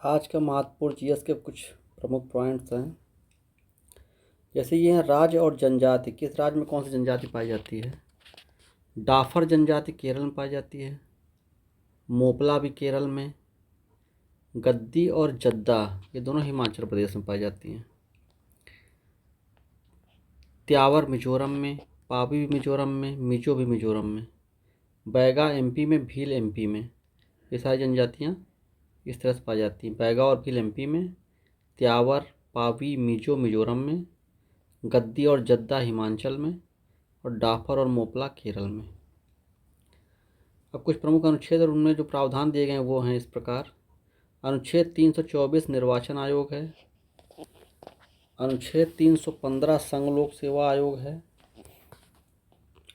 आज का महत्वपूर्ण जीएस के कुछ प्रमुख पॉइंट्स हैं। जैसे ये हैं राज्य और जनजाति। किस राज्य में कौन सी जनजाति पाई जाती है? डाफर जनजाति केरल में पाई जाती है, मोपला भी केरल में, गद्दी और जद्दा ये दोनों हिमाचल प्रदेश में पाई जाती हैं। त्यावर मिजोरम में, पावी भी मिजोरम में, मिजो भी मिजोरम में, बैगा एमपी में, भील एमपी में। ये सारी जनजातियाँ इस तरह से पाई जाती हैं। बैगा और भील एमपी में, त्यावर पावी मिजो मिजोरम में, गद्दी और जद्दा हिमाचल में, और डाफर और मोपला केरल में। अब कुछ प्रमुख अनुच्छेद और उनमें जो प्रावधान दिए गए हैं वो हैं इस प्रकार। अनुच्छेद 324 निर्वाचन आयोग है। अनुच्छेद 315 संघ लोक सेवा आयोग है।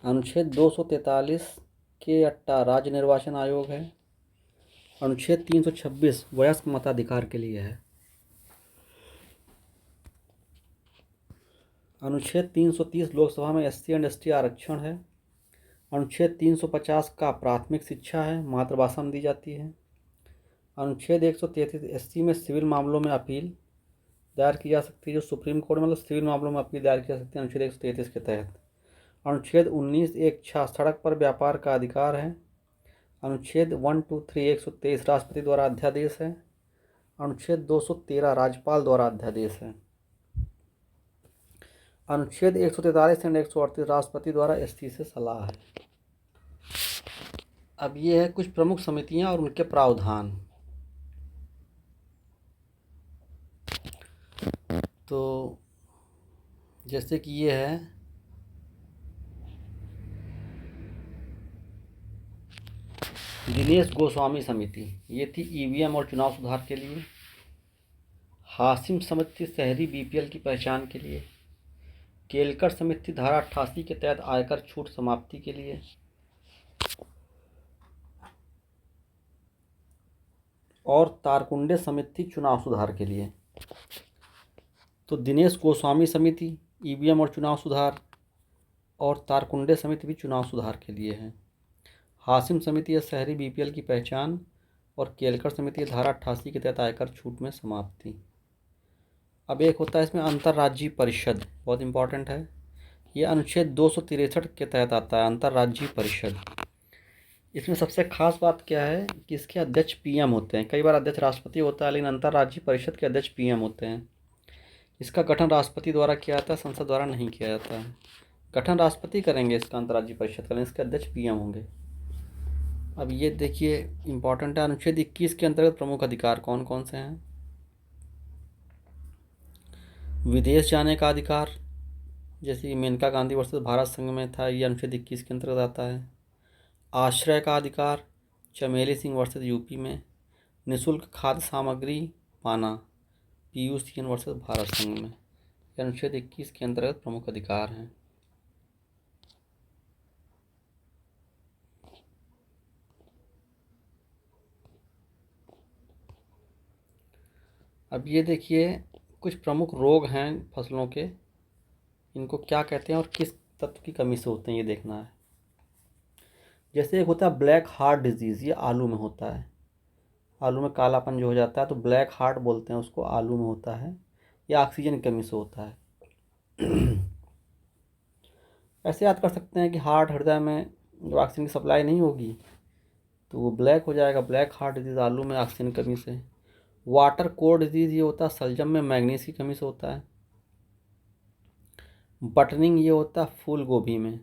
अनुच्छेद 243 के 8 राज्य निर्वाचन आयोग है। अनुच्छेद 326 वयस्क मताधिकार के लिए है। अनुच्छेद 330 लोकसभा में एससी एंड एसटी आरक्षण है। अनुच्छेद 350 का प्राथमिक शिक्षा है, मातृभाषा में दी जाती है। अनुच्छेद 133 एससी में सिविल मामलों में अपील दायर की जा सकती है, जो सुप्रीम कोर्ट में मतलब सिविल मामलों में अपील दायर की जा सकती है अनुच्छेद 133 के तहत। अनुच्छेद 19 एक सड़क पर व्यापार का अधिकार है। अनुच्छेद 123 123 राष्ट्रपति द्वारा अध्यादेश है। अनुच्छेद 213 राज्यपाल द्वारा अध्यादेश है। अनुच्छेद 143 एंड 138 राष्ट्रपति द्वारा एसटी से सलाह है। अब ये है कुछ प्रमुख समितियां और उनके प्रावधान। तो जैसे कि ये है दिनेश गोस्वामी समिति, ये थी ईवीएम और चुनाव सुधार के लिए। हासिम समिति शहरी बीपीएल की पहचान के लिए। केलकर समिति धारा 88 के तहत आयकर छूट समाप्ति के लिए। और तारकुंडे समिति चुनाव सुधार के लिए। तो दिनेश गोस्वामी समिति ईवीएम और चुनाव सुधार, और तारकुंडे समिति भी चुनाव सुधार के लिए है। हासिम समिति है शहरी बीपीएल की पहचान, और केलकर समिति धारा 88 के तहत आयकर छूट में समाप्ति। अब एक होता है इसमें अंतर्राज्यीय परिषद, बहुत इंपॉर्टेंट है। ये अनुच्छेद 263 के तहत आता है, अंतर्राज्यीय परिषद। इसमें सबसे खास बात क्या है कि इसके अध्यक्ष पीएम होते हैं। कई बार अध्यक्ष राष्ट्रपति होता है, लेकिन अंतर्राज्यीय परिषद के अध्यक्ष पीएम होते हैं। इसका गठन राष्ट्रपति द्वारा किया जाता है, संसद द्वारा नहीं किया जाता है। गठन राष्ट्रपति करेंगे इसका अंतर्राज्यीय परिषद का, लेकिन इसके अध्यक्ष पीएम होंगे। अब ये देखिए इंपॉर्टेंट है, अनुच्छेद 21 के अंतर्गत प्रमुख अधिकार कौन कौन से हैं? विदेश जाने का अधिकार, जैसे मेनका गांधी वर्सेस भारत संघ में था, ये अनुच्छेद 21 के अंतर्गत आता है। आश्रय का अधिकार, चमेली सिंह वर्सेस यूपी में। निःशुल्क खाद्य सामग्री पाना, पीयूष सिंह वर्सेस भारत संघ में। ये अनुच्छेद 21 के अंतर्गत प्रमुख अधिकार हैं। अब ये देखिए कुछ प्रमुख रोग हैं फसलों के, इनको क्या कहते हैं और किस तत्व की कमी से होते हैं ये देखना है। जैसे एक होता है ब्लैक हार्ट डिजीज़, ये आलू में होता है। आलू में कालापन जो हो जाता है तो ब्लैक हार्ट बोलते हैं उसको, आलू में होता है। ये ऑक्सीजन की कमी से होता है। ऐसे याद कर सकते हैं कि हार्ट, हृदय में जब ऑक्सीजन की सप्लाई नहीं होगी तो वो ब्लैक हो जाएगा, ब्लैक हार्ट डिजीज़ आलू में ऑक्सीजन की कमी से। वाटर कोर डिजीज़ ये होता है सलजम में मैग्नीज की कमी से होता है। बटनिंग ये होता है फूल गोभी में,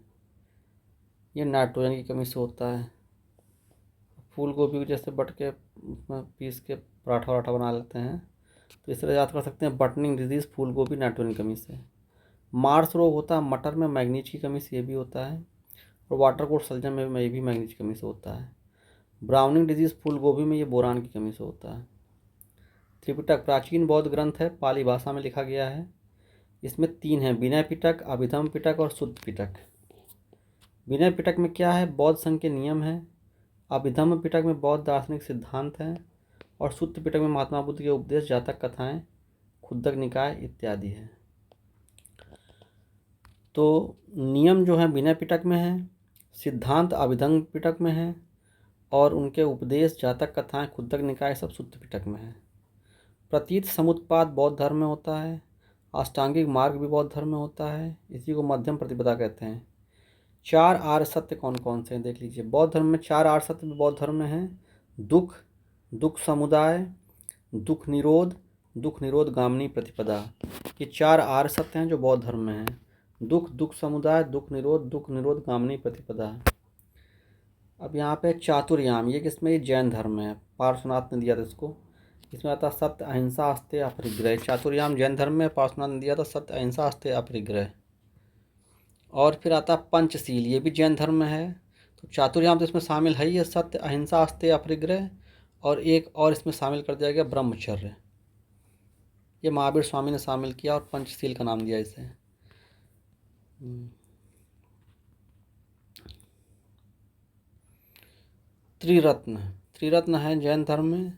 ये नाइट्रोजन की कमी से होता है। फूल गोभी को जैसे बट के उसमें पीस के पराठा वराठा बना लेते हैं, तो इस तरह याद कर सकते हैं बटनिंग डिजीज़ फूल गोभी नाइट्रोजन की कमी से। मार्स रोग होता है मटर में मैग्नीज की कमी से, ये भी होता है। और वाटर कोर सलजम में ये भी मैग्नीज की कमी से होता है। ब्राउनिंग डिजीज़ फूल गोभी में ये बोरान की कमी से होता है। त्रिपिटक प्राचीन बौद्ध ग्रंथ है, पाली भाषा में लिखा गया है। इसमें 3 हैं, विनय पिटक, अभिधम पिटक और शुद्ध पिटक। विनय पिटक में क्या है? बौद्ध संघ के नियम हैं। अभिधम्म पिटक में बौद्ध दार्शनिक सिद्धांत हैं। और शुद्ध पिटक में महात्मा बुद्ध के उपदेश, जातक कथाएं, खुद्दक निकाय इत्यादि है। तो नियम जो है विनय पिटक में है, सिद्धांत अभिधम्म पिटक में है, और उनके उपदेश, जातक कथाएं, खुद्दक निकाय सब शुद्ध पिटक में है। प्रतीत समुत्पाद बौद्ध धर्म में होता है। अष्टांगिक मार्ग भी बौद्ध धर्म में होता है, इसी को मध्यम प्रतिपदा कहते हैं। 4 आर्य सत्य कौन कौन से हैं देख लीजिए। बौद्ध धर्म में 4 आर्य सत्य भी बौद्ध धर्म में हैं। दुख, दुख समुदाय, दुख निरोध गामिनी प्रतिपदा। ये 4 आर्य सत्य हैं जो बौद्ध धर्म में हैं। दुख, दुख समुदाय, दुख निरोध गामिनी प्रतिपदा। अब यहाँ पे चातुर्याम, ये किसमें, ये जैन धर्म में है, पार्श्वनाथ ने दिया था इसको। इसमें आता सत्य अहिंसा अस्तेय अपरिग्रह। चातुर्याम जैन धर्म में पार्श्वनाथ ने दिया था सत्य अहिंसा अस्तेय अपरिग्रह। और फिर आता पंचशील, ये भी जैन धर्म में है। तो चातुर्याम तो इसमें शामिल है ही है, सत्य अहिंसा अस्तेय अपरिग्रह, और एक और इसमें शामिल कर दिया गया ब्रह्मचर्य। ये महावीर स्वामी ने शामिल किया और पंचशील का नाम दिया इसे। त्रिरत्न है जैन धर्म में।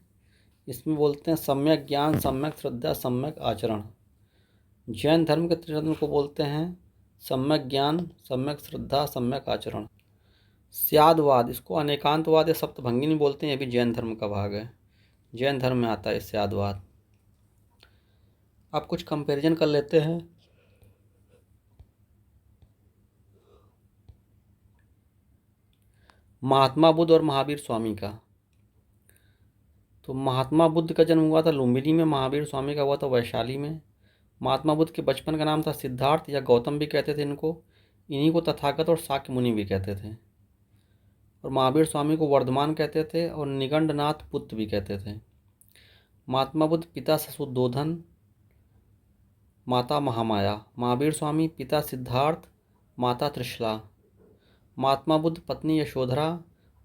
इसमें बोलते हैं सम्यक ज्ञान, सम्यक श्रद्धा, सम्यक आचरण। जैन धर्म के त्रिरत्न को बोलते हैं सम्यक ज्ञान, सम्यक श्रद्धा, सम्यक आचरण। स्यादवाद, इसको अनेकांतवाद या सप्तभंगिनी बोलते हैं, ये भी जैन धर्म का भाग है। जैन धर्म में आता है स्यादवाद। अब कुछ कंपैरिजन कर लेते हैं। महात्मा बुद्ध और महावीर स्वामी का। तो महात्मा बुद्ध का जन्म हुआ था लुम्बिनी में, महावीर स्वामी का हुआ था वैशाली में। महात्मा बुद्ध के बचपन का नाम था सिद्धार्थ या गौतम भी कहते थे इनको। इन्हीं को तथागत और शाक्य मुनि भी कहते थे। और महावीर स्वामी को वर्धमान कहते थे और निगंडनाथ पुत्र भी कहते थे। महात्मा बुद्ध पिता सशुद्धोधन, माता महामाया। महावीर स्वामी पिता सिद्धार्थ, माता त्रिशला। महात्मा बुद्ध पत्नी यशोधरा,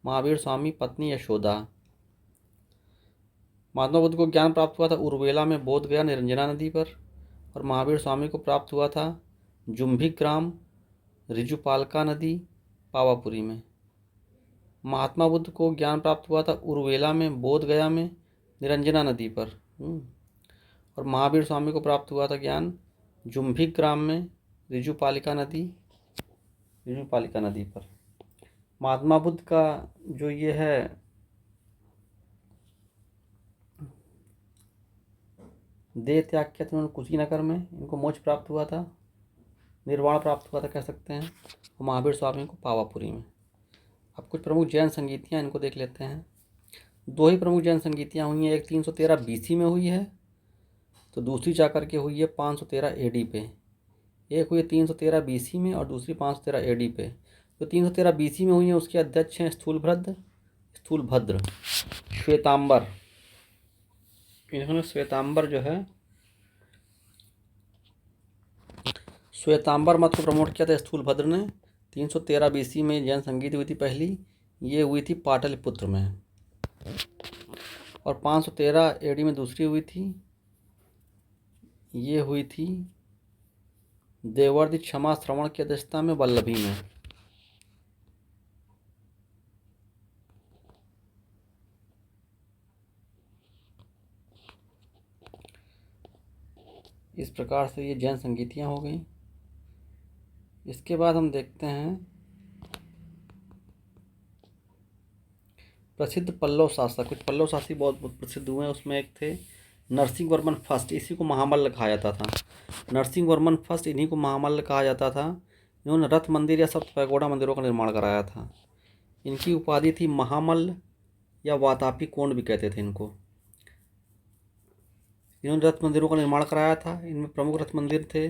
महावीर स्वामी पत्नी यशोदा। महात्मा बुद्ध को ज्ञान प्राप्त हुआ था उर्वेला में बोध गया निरंजना नदी पर, और महावीर स्वामी को प्राप्त हुआ था जुम्भिक ग्राम रिजुपालका नदी पावापुरी में। महात्मा बुद्ध को ज्ञान प्राप्त हुआ था उर्वेला में बोध गया में निरंजना नदी पर, और महावीर स्वामी को प्राप्त हुआ था ज्ञान जुम्भिक ग्राम में रिजुपालिका नदी पर। महात्मा बुद्ध का जो ये है देह त्याग किया था उन्होंने कुशीनगर में, इनको मोक्ष प्राप्त हुआ था, निर्वाण प्राप्त हुआ था कह सकते हैं, और महावीर स्वामी को पावापुरी में। अब कुछ प्रमुख जैन संगीतियाँ इनको देख लेते हैं। 2 ही प्रमुख जैन संगीतियाँ हुई हैं, एक 313 BC में हुई है, तो दूसरी जाकर के हुई है 513 AD पे। एक हुई 313 BC में और दूसरी 513 AD पे। जो 313 BC में हुई है उसके अध्यक्ष हैं स्थूलभद्र, श्वेतांबर। इन्होंने श्वेतांबर जो है श्वेतांबर मत को प्रमोट किया था स्थूलभद्र ने। 313 BC में जैन संगीत हुई थी पहली, ये हुई थी पाटलिपुत्र में, और 513 AD में दूसरी हुई थी, ये हुई थी देवर्षि क्षमा श्रवण की अध्यक्षता में वल्लभी में। इस प्रकार से ये जैन संगीतियाँ हो गई। इसके बाद हम देखते हैं प्रसिद्ध पल्लव शासक। कुछ पल्लव शासक बहुत प्रसिद्ध हुए हैं, उसमें एक थे नरसिंह वर्मन फर्स्ट, इसी को महामल्ल कहा जाता था। नरसिंह वर्मन फर्स्ट, इन्हीं को महामल्ल कहा जाता था। इन्होंने रथ मंदिर या सप्त पैगोडा मंदिरों का निर्माण कराया था। इनकी उपाधि थी महामल्ल या वातापी कोंड भी कहते थे इनको। इन्होंने रथ मंदिरों का निर्माण कराया था। इनमें प्रमुख रथ मंदिर थे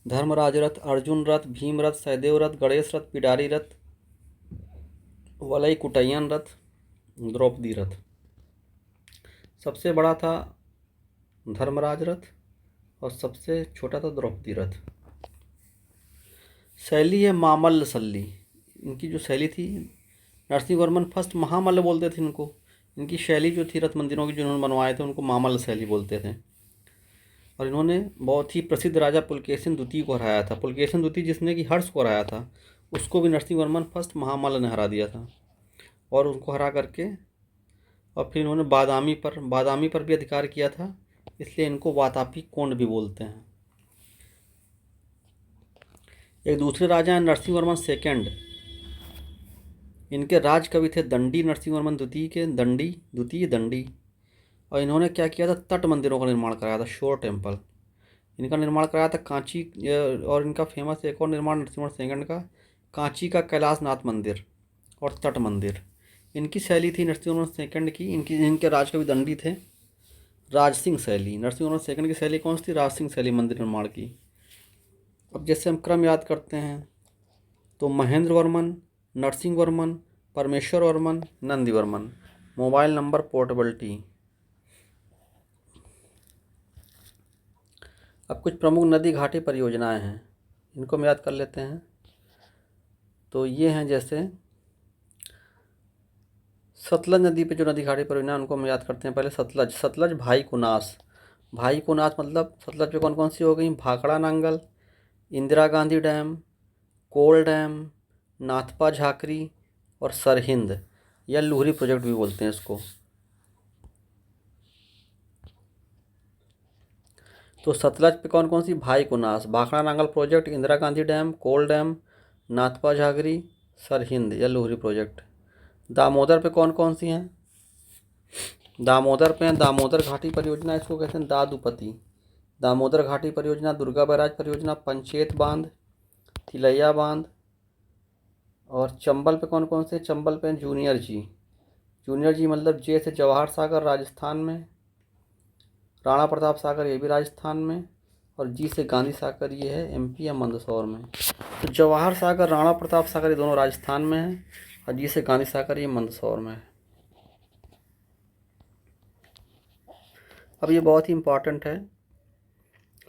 धर्मराज रथ, अर्जुन रथ, भीम रथ, सहदेव रथ, गणेश रथ, पिडारी रथ, वलई कुटयन रथ, द्रौपदी रथ। सबसे बड़ा था धर्मराज रथ और सबसे छोटा था द्रौपदी रथ। शैली है मामल्ल शैली। इनकी जो शैली थी, नरसिंह वर्मन फर्स्ट महामल्ल बोलते थे इनको। इनकी शैली जो थी रथ मंदिरों की जो इन्होंने बनवाए थे उनको मामल्ल शैली बोलते थे। और इन्होंने बहुत ही प्रसिद्ध राजा पुलकेशिन द्वितीय को हराया था। पुलकेशिन द्वितीय जिसने कि हर्ष को हराया था, उसको भी नरसिंह वर्मन फर्स्ट महामल्ल ने हरा दिया था। और उनको हरा करके और फिर इन्होंने बादामी पर भी अधिकार किया था, इसलिए इनको वातापी कोंड भी बोलते हैं। एक दूसरे राजा हैं नरसिंह वर्मन सेकेंड। इनके राज कवि थे दंडी नरसिंह वर्मन द्वितीय के, दंडी। और इन्होंने क्या किया था, तट मंदिरों का निर्माण कराया था, शोर टेम्पल इनका निर्माण कराया था कांची। और इनका फेमस एक और निर्माण नरसिम्हा सेकंड का, कांची का कैलाशनाथ मंदिर और तट मंदिर। इनकी शैली थी नरसिम्हा सेकंड की, इनके राज कवि दंडी थे राज सिंह शैली। नरसिम्हा सेकंड की शैली कौन सी थी, राज सिंह शैली मंदिर निर्माण की। अब जैसे हम क्रम याद करते हैं तो महेंद्र वर्मन, नरसिंह वर्मन, परमेश्वर Varman, Nandi Varman. Mobile number portability. अब कुछ प्रमुख नदी घाटी परियोजनाएं हैं, इनको हम याद कर लेते हैं। तो ये हैं जैसे सतलज नदी पे जो नदी घाटी परियोजना उनको हम याद करते हैं। पहले सतलज भाई कुनास। भाई कुनास मतलब सतलज पे कौन कौन सी हो गई, भाखड़ा नांगल, इंदिरा गांधी डैम, कोल डैम, नाथपा झाकरी और सरहिंद या लुहरी प्रोजेक्ट भी बोलते हैं इसको। तो सतलज पे कौन कौन सी, भाई कुनास, भाखड़ा नांगल प्रोजेक्ट, इंदिरा गांधी डैम, कोल डैम, नाथपा झाकरी, सरहिंद या लुहरी प्रोजेक्ट। दामोदर पे कौन कौन सी हैं, दामोदर पे दामोदर घाटी परियोजना, इसको कहते हैं दादुपति। दामोदर घाटी परियोजना, दुर्गा बैराज परियोजना, पंचेत बांध, तिलैया बांध। और चंबल पे कौन कौन से, चंबल पे जूनियर जी। जूनियर जी मतलब जे से जवाहर सागर राजस्थान में, राणा प्रताप सागर ये भी राजस्थान में, और जी से गांधी सागर ये है एमपी या मंदसौर में। तो जवाहर सागर, राणा प्रताप सागर ये दोनों राजस्थान में हैं, और जी से गांधी सागर ये मंदसौर में है। अब ये बहुत ही इम्पॉर्टेंट है,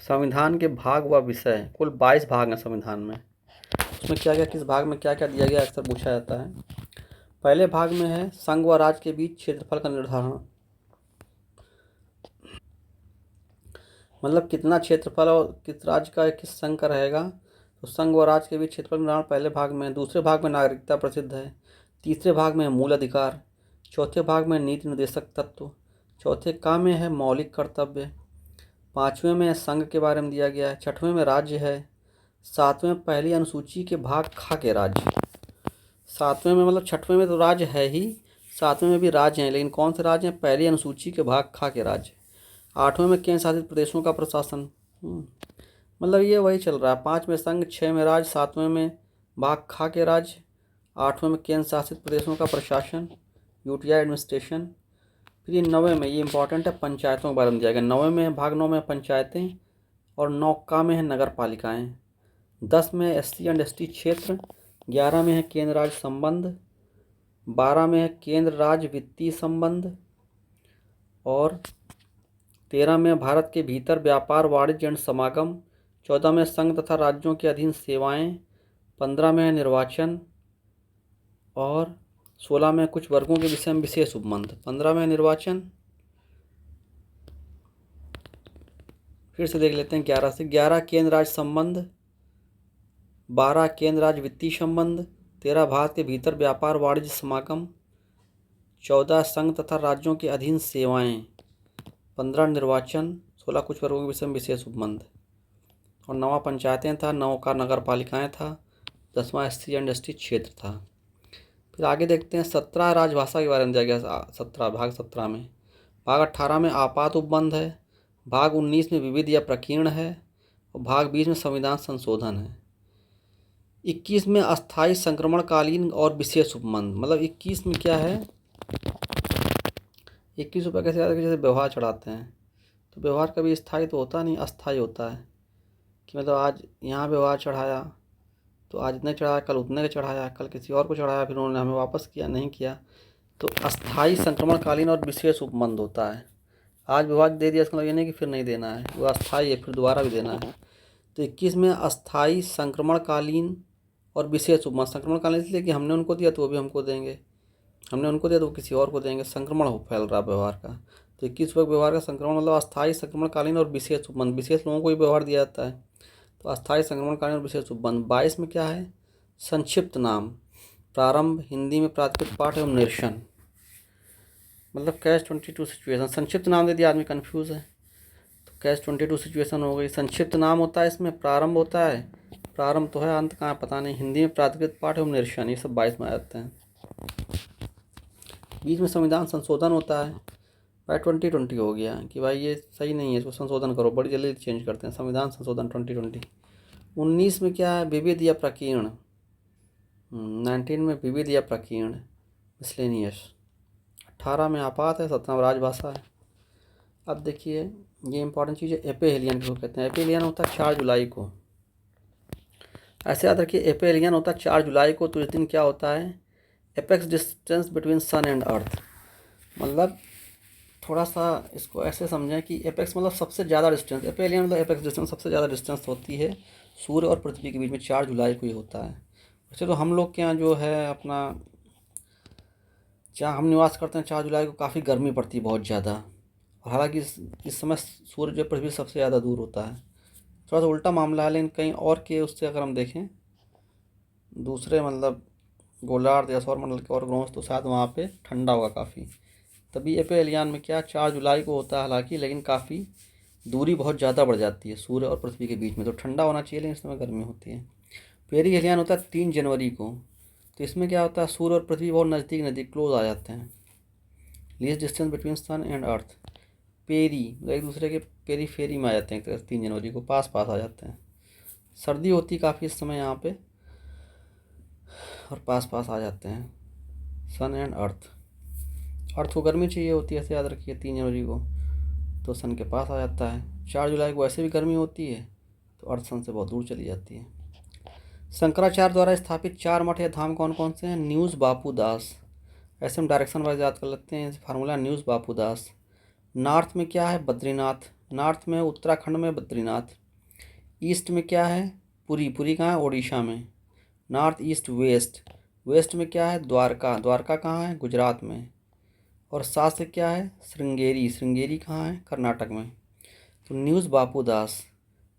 संविधान के भाग व विषय। कुल 22 भाग हैं संविधान में, उसमें क्या क्या, किस भाग में क्या क्या दिया गया अक्सर पूछा जाता है। पहले भाग में है संघ व राज्य के बीच क्षेत्रफल का निर्धारण, मतलब कितना क्षेत्रफल और किस राज्य का किस संघ का रहेगा। तो संघ व राज्य के बीच क्षेत्रफल निर्धारण पहले भाग में। दूसरे भाग में नागरिकता प्रसिद्ध है। तीसरे भाग में मूल अधिकार। चौथे भाग में नीति निर्देशक तत्व। चौथे का में है मौलिक कर्तव्य। पाँचवें में संघ के बारे में दिया गया है। छठवें में राज्य है। सातवें पहली अनुसूची के भाग खा के राज्य। सातवें में मतलब छठवें में तो राज्य है ही, सातवें में भी राज्य हैं, लेकिन कौन से राज्य हैं, पहली अनुसूची के भाग खा के राज्य। आठवें में केंद्र शासित प्रदेशों का प्रशासन। मतलब ये वही चल रहा है, 5 में संघ, 6 में राज्य, 7वें में भाग खा के राज्य, 8वें में केंद्र शासित प्रदेशों का प्रशासन, यूटीआई एडमिनिस्ट्रेशन। फिर ये 9वें में, ये इंपॉर्टेंट है, पंचायतों के बारे में दिया गया। 9वें में भाग 9 में पंचायतें, और 9 का में है नगर पालिकाएँ। 10 में एससी एंड एसटी क्षेत्र। 11 में है केंद्र राज्य संबंध। 12 में है केंद्र राज्य वित्तीय संबंध। और 13 में भारत के भीतर व्यापार वाणिज्य एवं समागम। 14 में संघ तथा राज्यों के अधीन सेवाएं। 15 में है निर्वाचन। और 16 में कुछ वर्गों के विषय में विशेष उपबंध। 15 में निर्वाचन। फिर से देख लेते हैं 11 से। 11 केंद्र राज्य संबंध, 12 केंद्र राज्य वित्तीय संबंध, 13 भारत के भीतर व्यापार वाणिज्य समागम, 14 संघ तथा राज्यों के अधीन सेवाएं, 15 निर्वाचन, 16 कुछ वर्गों के विषय में विशेष उपबंध, और 9वां पंचायतें था, 9 का नगर पालिकाएँ था, 10वां एससी एंड एसटी क्षेत्र था। फिर आगे देखते हैं 17 राजभाषा के बारे में दिया गया। 17 भाग 17 में, भाग 18 में आपात उपबंध है, भाग 19 में विविध या प्रकीर्ण है, और भाग 20 में संविधान संशोधन है। 21 में अस्थायी संक्रमणकालीन और विशेष उपबंध। मतलब 21 में क्या है, 21 रुपये कैसे याद है, जैसे व्यवहार चढ़ाते हैं तो व्यवहार कभी स्थायी तो होता नहीं, अस्थायी होता है। कि मतलब आज यहाँ व्यवहार चढ़ाया तो आज इतने चढ़ाया, कल उतने का चढ़ाया, कल किसी और को चढ़ाया, फिर उन्होंने हमें वापस किया, नहीं किया। तो अस्थायी संक्रमणकालीन और विशेष उपबंध होता है। आज व्यवहार दे दिया, इसका मतलब ये नहीं कि फिर नहीं देना है, वो अस्थायी है, फिर दोबारा भी देना है। तो 21 में अस्थायी संक्रमणकालीन और विशेष उपबंध। संक्रमणकालीन इसलिए कि हमने उनको दिया तो वो भी हमको देंगे, हमने उनको दिया तो वो किसी और को देंगे, संक्रमण हो फैल रहा व्यवहार का। तो 21 व्यवहार का संक्रमण मतलब अस्थायी संक्रमणकालीन और विशेष उपबंध। विशेष लोगों को ही व्यवहार दिया जाता है, तो अस्थायी संक्रमणकालीन और विशेष उपबंध। 22 में क्या है, संक्षिप्त नाम, प्रारंभ, हिंदी में प्राकृतिक पाठ एवं निरसन। मतलब कैच 22 सिचुएशन। संक्षिप्त नाम दे दिया, आदमी कन्फ्यूज़ है, तो कैच 22 सिचुएशन हो गई। संक्षिप्त नाम होता है, इसमें प्रारंभ होता है, प्रारंभ तो है, अंत कहाँ पता नहीं। हिंदी में प्राकृतिक पाठ एवं निरसन, ये सब 22 में आ जाते हैं। बीच में संविधान संशोधन होता है, भाई 2020 हो गया कि भाई ये सही नहीं है, इसको संशोधन करो, बड़ी जल्दी चेंज करते हैं, संविधान संशोधन 2020। 19 में क्या है, विविध या प्रकीर्ण। 19 में विविध या प्रकीर्ण, मिसलेनियस। 18 में आपात है, 17 में राजभाषा है। अब देखिए ये इंपॉर्टेंट चीज़ है, एपेलियन किसको कहते हैं। एपेलियन होता है 4 जुलाई को, ऐसे याद रखिए, एपेलियन होता है 4 जुलाई को। तो इस दिन क्या होता है, apex distance between sun and earth. मतलब थोड़ा सा इसको ऐसे समझें कि एपेक्स मतलब सबसे ज़्यादा डिस्टेंस, एपेलियन मतलब एपेक्स डिस्टेंस, सबसे ज़्यादा डिस्टेंस होती है सूर्य और पृथ्वी के बीच में, 4 जुलाई को ही होता है। वैसे तो हम लोग के यहाँ जो है अपना, जहाँ हम निवास करते हैं, 4 जुलाई को काफ़ी गर्मी पड़ती है, बहुत ज़्यादा। और हालांकि इस समय सूर्य जो पृथ्वी से सबसे ज़्यादा दूर होता है। थोड़ा सा उल्टा मामला है, लेकिन कहीं और के उससे अगर हम देखें दूसरे मतलब गोलार्ध या सौरमंडल के और ग्रहों से, तो शायद वहाँ पे ठंडा होगा काफ़ी। तभी एपेलियन में क्या 4 जुलाई को होता है हालांकि, लेकिन काफ़ी दूरी बहुत ज़्यादा बढ़ जाती है सूर्य और पृथ्वी के बीच में, तो ठंडा होना चाहिए लेकिन इस समय गर्मी होती है। पेरिहेलियन होता है 3 जनवरी को। तो इसमें क्या होता है, सूर्य और पृथ्वी बहुत नज़दीक नज़दीक क्लोज आ जाते हैं, least distance between sun and earth. पेरी एक दूसरे के पेरीफेरी में आ जाते हैं, एक तरह से 3 जनवरी को पास पास आ जाते हैं। सर्दी होती काफ़ी इस समय यहाँ पे, और पास पास आ जाते हैं सन एंड अर्थ। अर्थ को गर्मी चाहिए होती है, ऐसे याद रखिए, 3 जनवरी को तो सन के पास आ जाता है। 4 जुलाई को वैसे भी गर्मी होती है, तो अर्थ सन से बहुत दूर चली जाती है। शंकराचार्य द्वारा स्थापित 4 मठ या धाम कौन कौन से हैं। न्यूज़ बापू दास, ऐसे हम डायरेक्शन वाइज याद कर लेते हैं, फार्मूला न्यूज़ बापू दास। नॉर्थ में क्या है, बद्रीनाथ। नॉर्थ में उत्तराखंड में बद्रीनाथ। ईस्ट में क्या है, पुरी। पुरी कहाँ है, उड़ीसा में। नॉर्थ ईस्ट वेस्ट, वेस्ट में क्या है, द्वारका। द्वारका कहाँ है, गुजरात में। और सात से क्या है, श्रृंगेरी। श्रृंगेरी कहाँ है, कर्नाटक में। तो न्यूज़ बापू दास,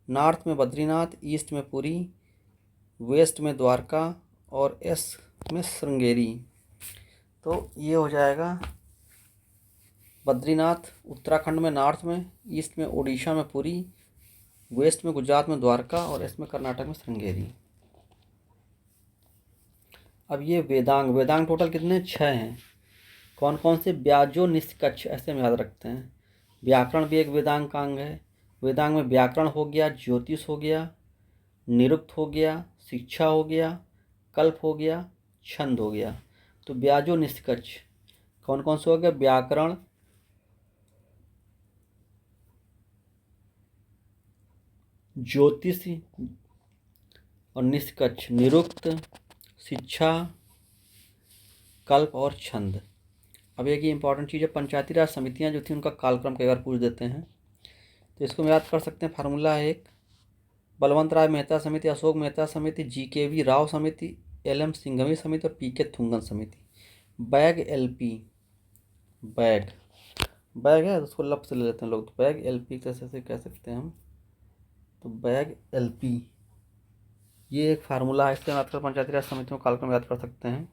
नॉर्थ में बद्रीनाथ, ईस्ट में पुरी, वेस्ट में द्वारका, और एस में श्रृंगेरी। तो ये हो जाएगा बद्रीनाथ उत्तराखंड में नॉर्थ में, ईस्ट में उड़ीसा में पुरी, वेस्ट में गुजरात में द्वारका, और एस में कर्नाटक में श्रृंगेरी। अब ये वेदांग, वेदांग टोटल कितने, 6 हैं। कौन कौन से, ब्याजो निष्कच्छ, ऐसे हम याद रखते हैं। व्याकरण भी एक वेदांग का अंग है। वेदांग में व्याकरण हो गया, ज्योतिष हो गया, निरुक्त हो गया, शिक्षा हो गया, कल्प हो गया, छंद हो गया। तो ब्याजो निष्कच्छ कौन कौन से हो गया, व्याकरण, ज्योतिष और निष्कच्छ, निरुक्त, शिक्षा, कल्प और छंद। अब एक ये इंपॉर्टेंट चीज़ है, पंचायती राज समितियाँ जो थी उनका कालक्रम कई बार पूछ देते हैं, तो इसको हम याद कर सकते हैं। फार्मूला है एक, बलवंत राय मेहता समिति, अशोक मेहता समिति, GKV राव समिति, LM सिंघवी समिति और PK थुंगन समिति। बैग LP, बैग बैग है उसको लफ्ज़ से ले लेते हैं लोग, तो बैग LP कैसे से कह सकते हैं हम, तो बैग LP ये एक फार्मूला है, इससे याद कर पंचायती राज समितियों का कालक्रम याद कर सकते हैं।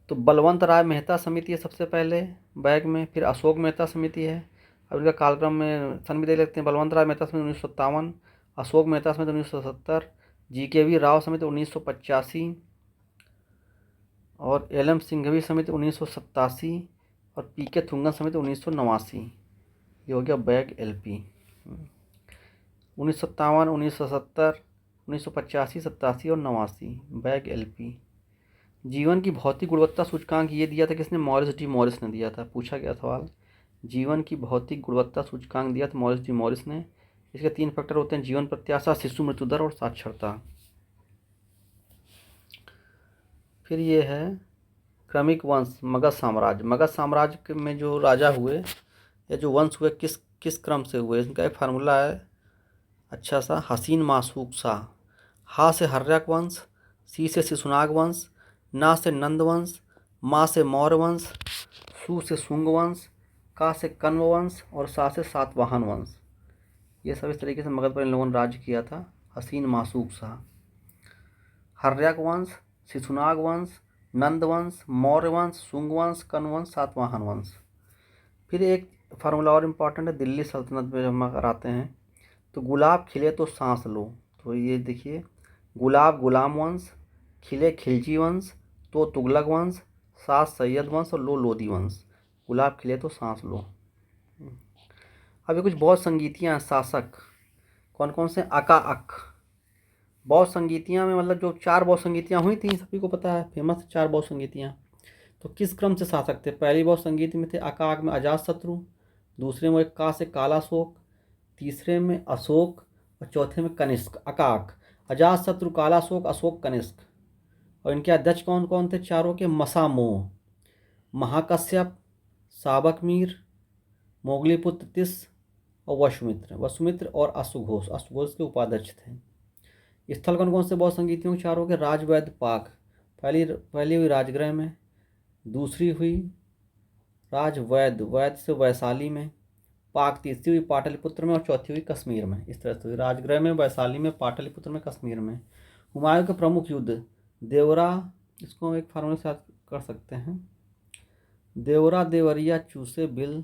तो बलवंत राय मेहता समिति है सबसे पहले बैग में, फिर अशोक मेहता समिति है। अब इनका कालक्रम में सन भी देख लेते हैं, बलवंत राय मेहता समिति 1957, अशोक मेहता समिति 1970, GKV राव समिति 1985, और LM सिंघवी समिति 1987, और PK थुंगन समिति 1989। ये हो गया बैग LP। 1957, 1970, 1985, 87 और 89, बैग LP। जीवन की भौतिक गुणवत्ता सूचकांक ये दिया था किसने, मॉरिस डी मॉरिस ने दिया था। पूछा गया सवाल, जीवन की भौतिक गुणवत्ता सूचकांक दिया था मॉरिस डी मॉरिस ने। इसके 3 फैक्टर होते हैं, जीवन प्रत्याशा, शिशु मृत्यु दर और साक्षरता। फिर ये है क्रमिक वंश, मगध साम्राज्य। मगध साम्राज्य में जो राजा हुए या जो वंश हुए किस किस क्रम से हुए, इनका एक फार्मूला है अच्छा सा, हसीन मासूक सा। हा से हर्यक वंश, सी से शिशुनाग वंश, ना से नंद वंश, मा से मौर्य वंश, सु से शुंग वंश, का से कण्व वंश, और सा से सातवाहन वंश। ये सब इस तरीके से मगध पर इन लोगों ने राज्य किया था। हसीन मासूक सा, हर्यक वंश, शिशुनाग वंश, नंद वंश, मौर्य वंश, शुंग वंश, कण्व वंश, सातवाहन वंश। फिर एक फार्मूला और इम्पॉर्टेंट है, दिल्ली सल्तनत में जब हम कराते हैं, तो गुलाब खिले तो सांस लो। तो ये देखिए, गुलाब गुलाम वंश, खिले खिलजी वंश, तो तुगलक वंश, सात सैयद वंश और लो लोधी वंश। गुलाब खिले तो सांस लो। अभी कुछ बहुत संगीतियाँ हैं शासक, कौन कौन से? अका अक। बहुत संगीतियाँ में मतलब जो 4 बहुत संगीतियाँ हुई थी, सभी को पता है, फेमस 4 बहुत संगीतियाँ। तो किस क्रम से शासक थे? पहली बहुत संगीत में थे अका अक में अजातशत्रु, दूसरे में का से कालाशोक, तीसरे में अशोक और चौथे में कनिष्क। अकाक, अजातशत्रु, कालाशोक, अशोक, कनिष्क। और इनके अध्यक्ष कौन कौन थे चारों के? मसामोह, महाकश्यप, साबकमीर, मोगलीपुत्र तिस और वसुमित्र। वसुमित्र और अश्वघोष, अश्वघोष के उपाध्यक्ष थे। स्थल कौन कौन से बहुत संगीतियों के चारों के? राजवैद्य पाक, पहली हुई राजगृह में, दूसरी हुई राजवैद्य, वैद्य से वैशाली में, पाक तीसरी हुई पाटलिपुत्र में और चौथी हुई कश्मीर में। इस तरह से हुई राजगृह में, वैशाली में, पाटलिपुत्र में, कश्मीर में। हुमायूं के प्रमुख युद्ध, देवरा, इसको एक फार्मूले के साथ कर सकते हैं, देवरा देवरिया चूसे बिल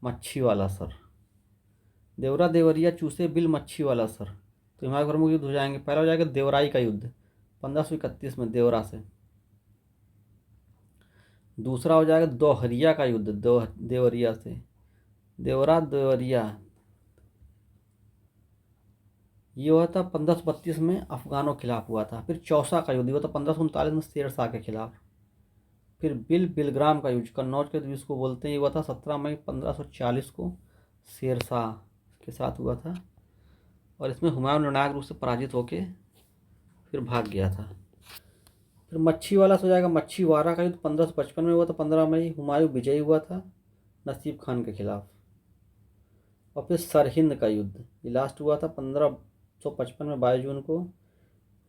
मच्छी वाला सर। देवरा देवरिया चूसे बिल मच्छी वाला सर। तो हुमायूं के प्रमुख युद्ध हो जाएंगे। पहला हो जाएगा देवराई का युद्ध 1531 में देवरा से। दूसरा हो जाएगा दोहरिया का युद्ध देवरिया से, देवरा देवरिया, ये हुआ था 1532 में अफगानों के खिलाफ हुआ था। फिर चौसा का युद्ध हुआ था 1539 में शेरशाह के खिलाफ। फिर बिलग्राम का युद्ध, कन्नौज के युद्ध जिसको बोलते हैं, ये हुआ था 17 मई 1540 को शेरशाह के साथ हुआ था। और इसमें हुमायूं निर्णायक रूप से पराजित होके फिर भाग गया था। फिर मच्छी वाला से हो जाएगा मच्छीवाड़ा का युद्ध 1555 में हुआ था 15 मई, हुमायूं विजयी हुआ था नसीब खान के खिलाफ। और फिर सरहिंद का युद्ध, ये लास्ट हुआ था 1555 में 22 जून को,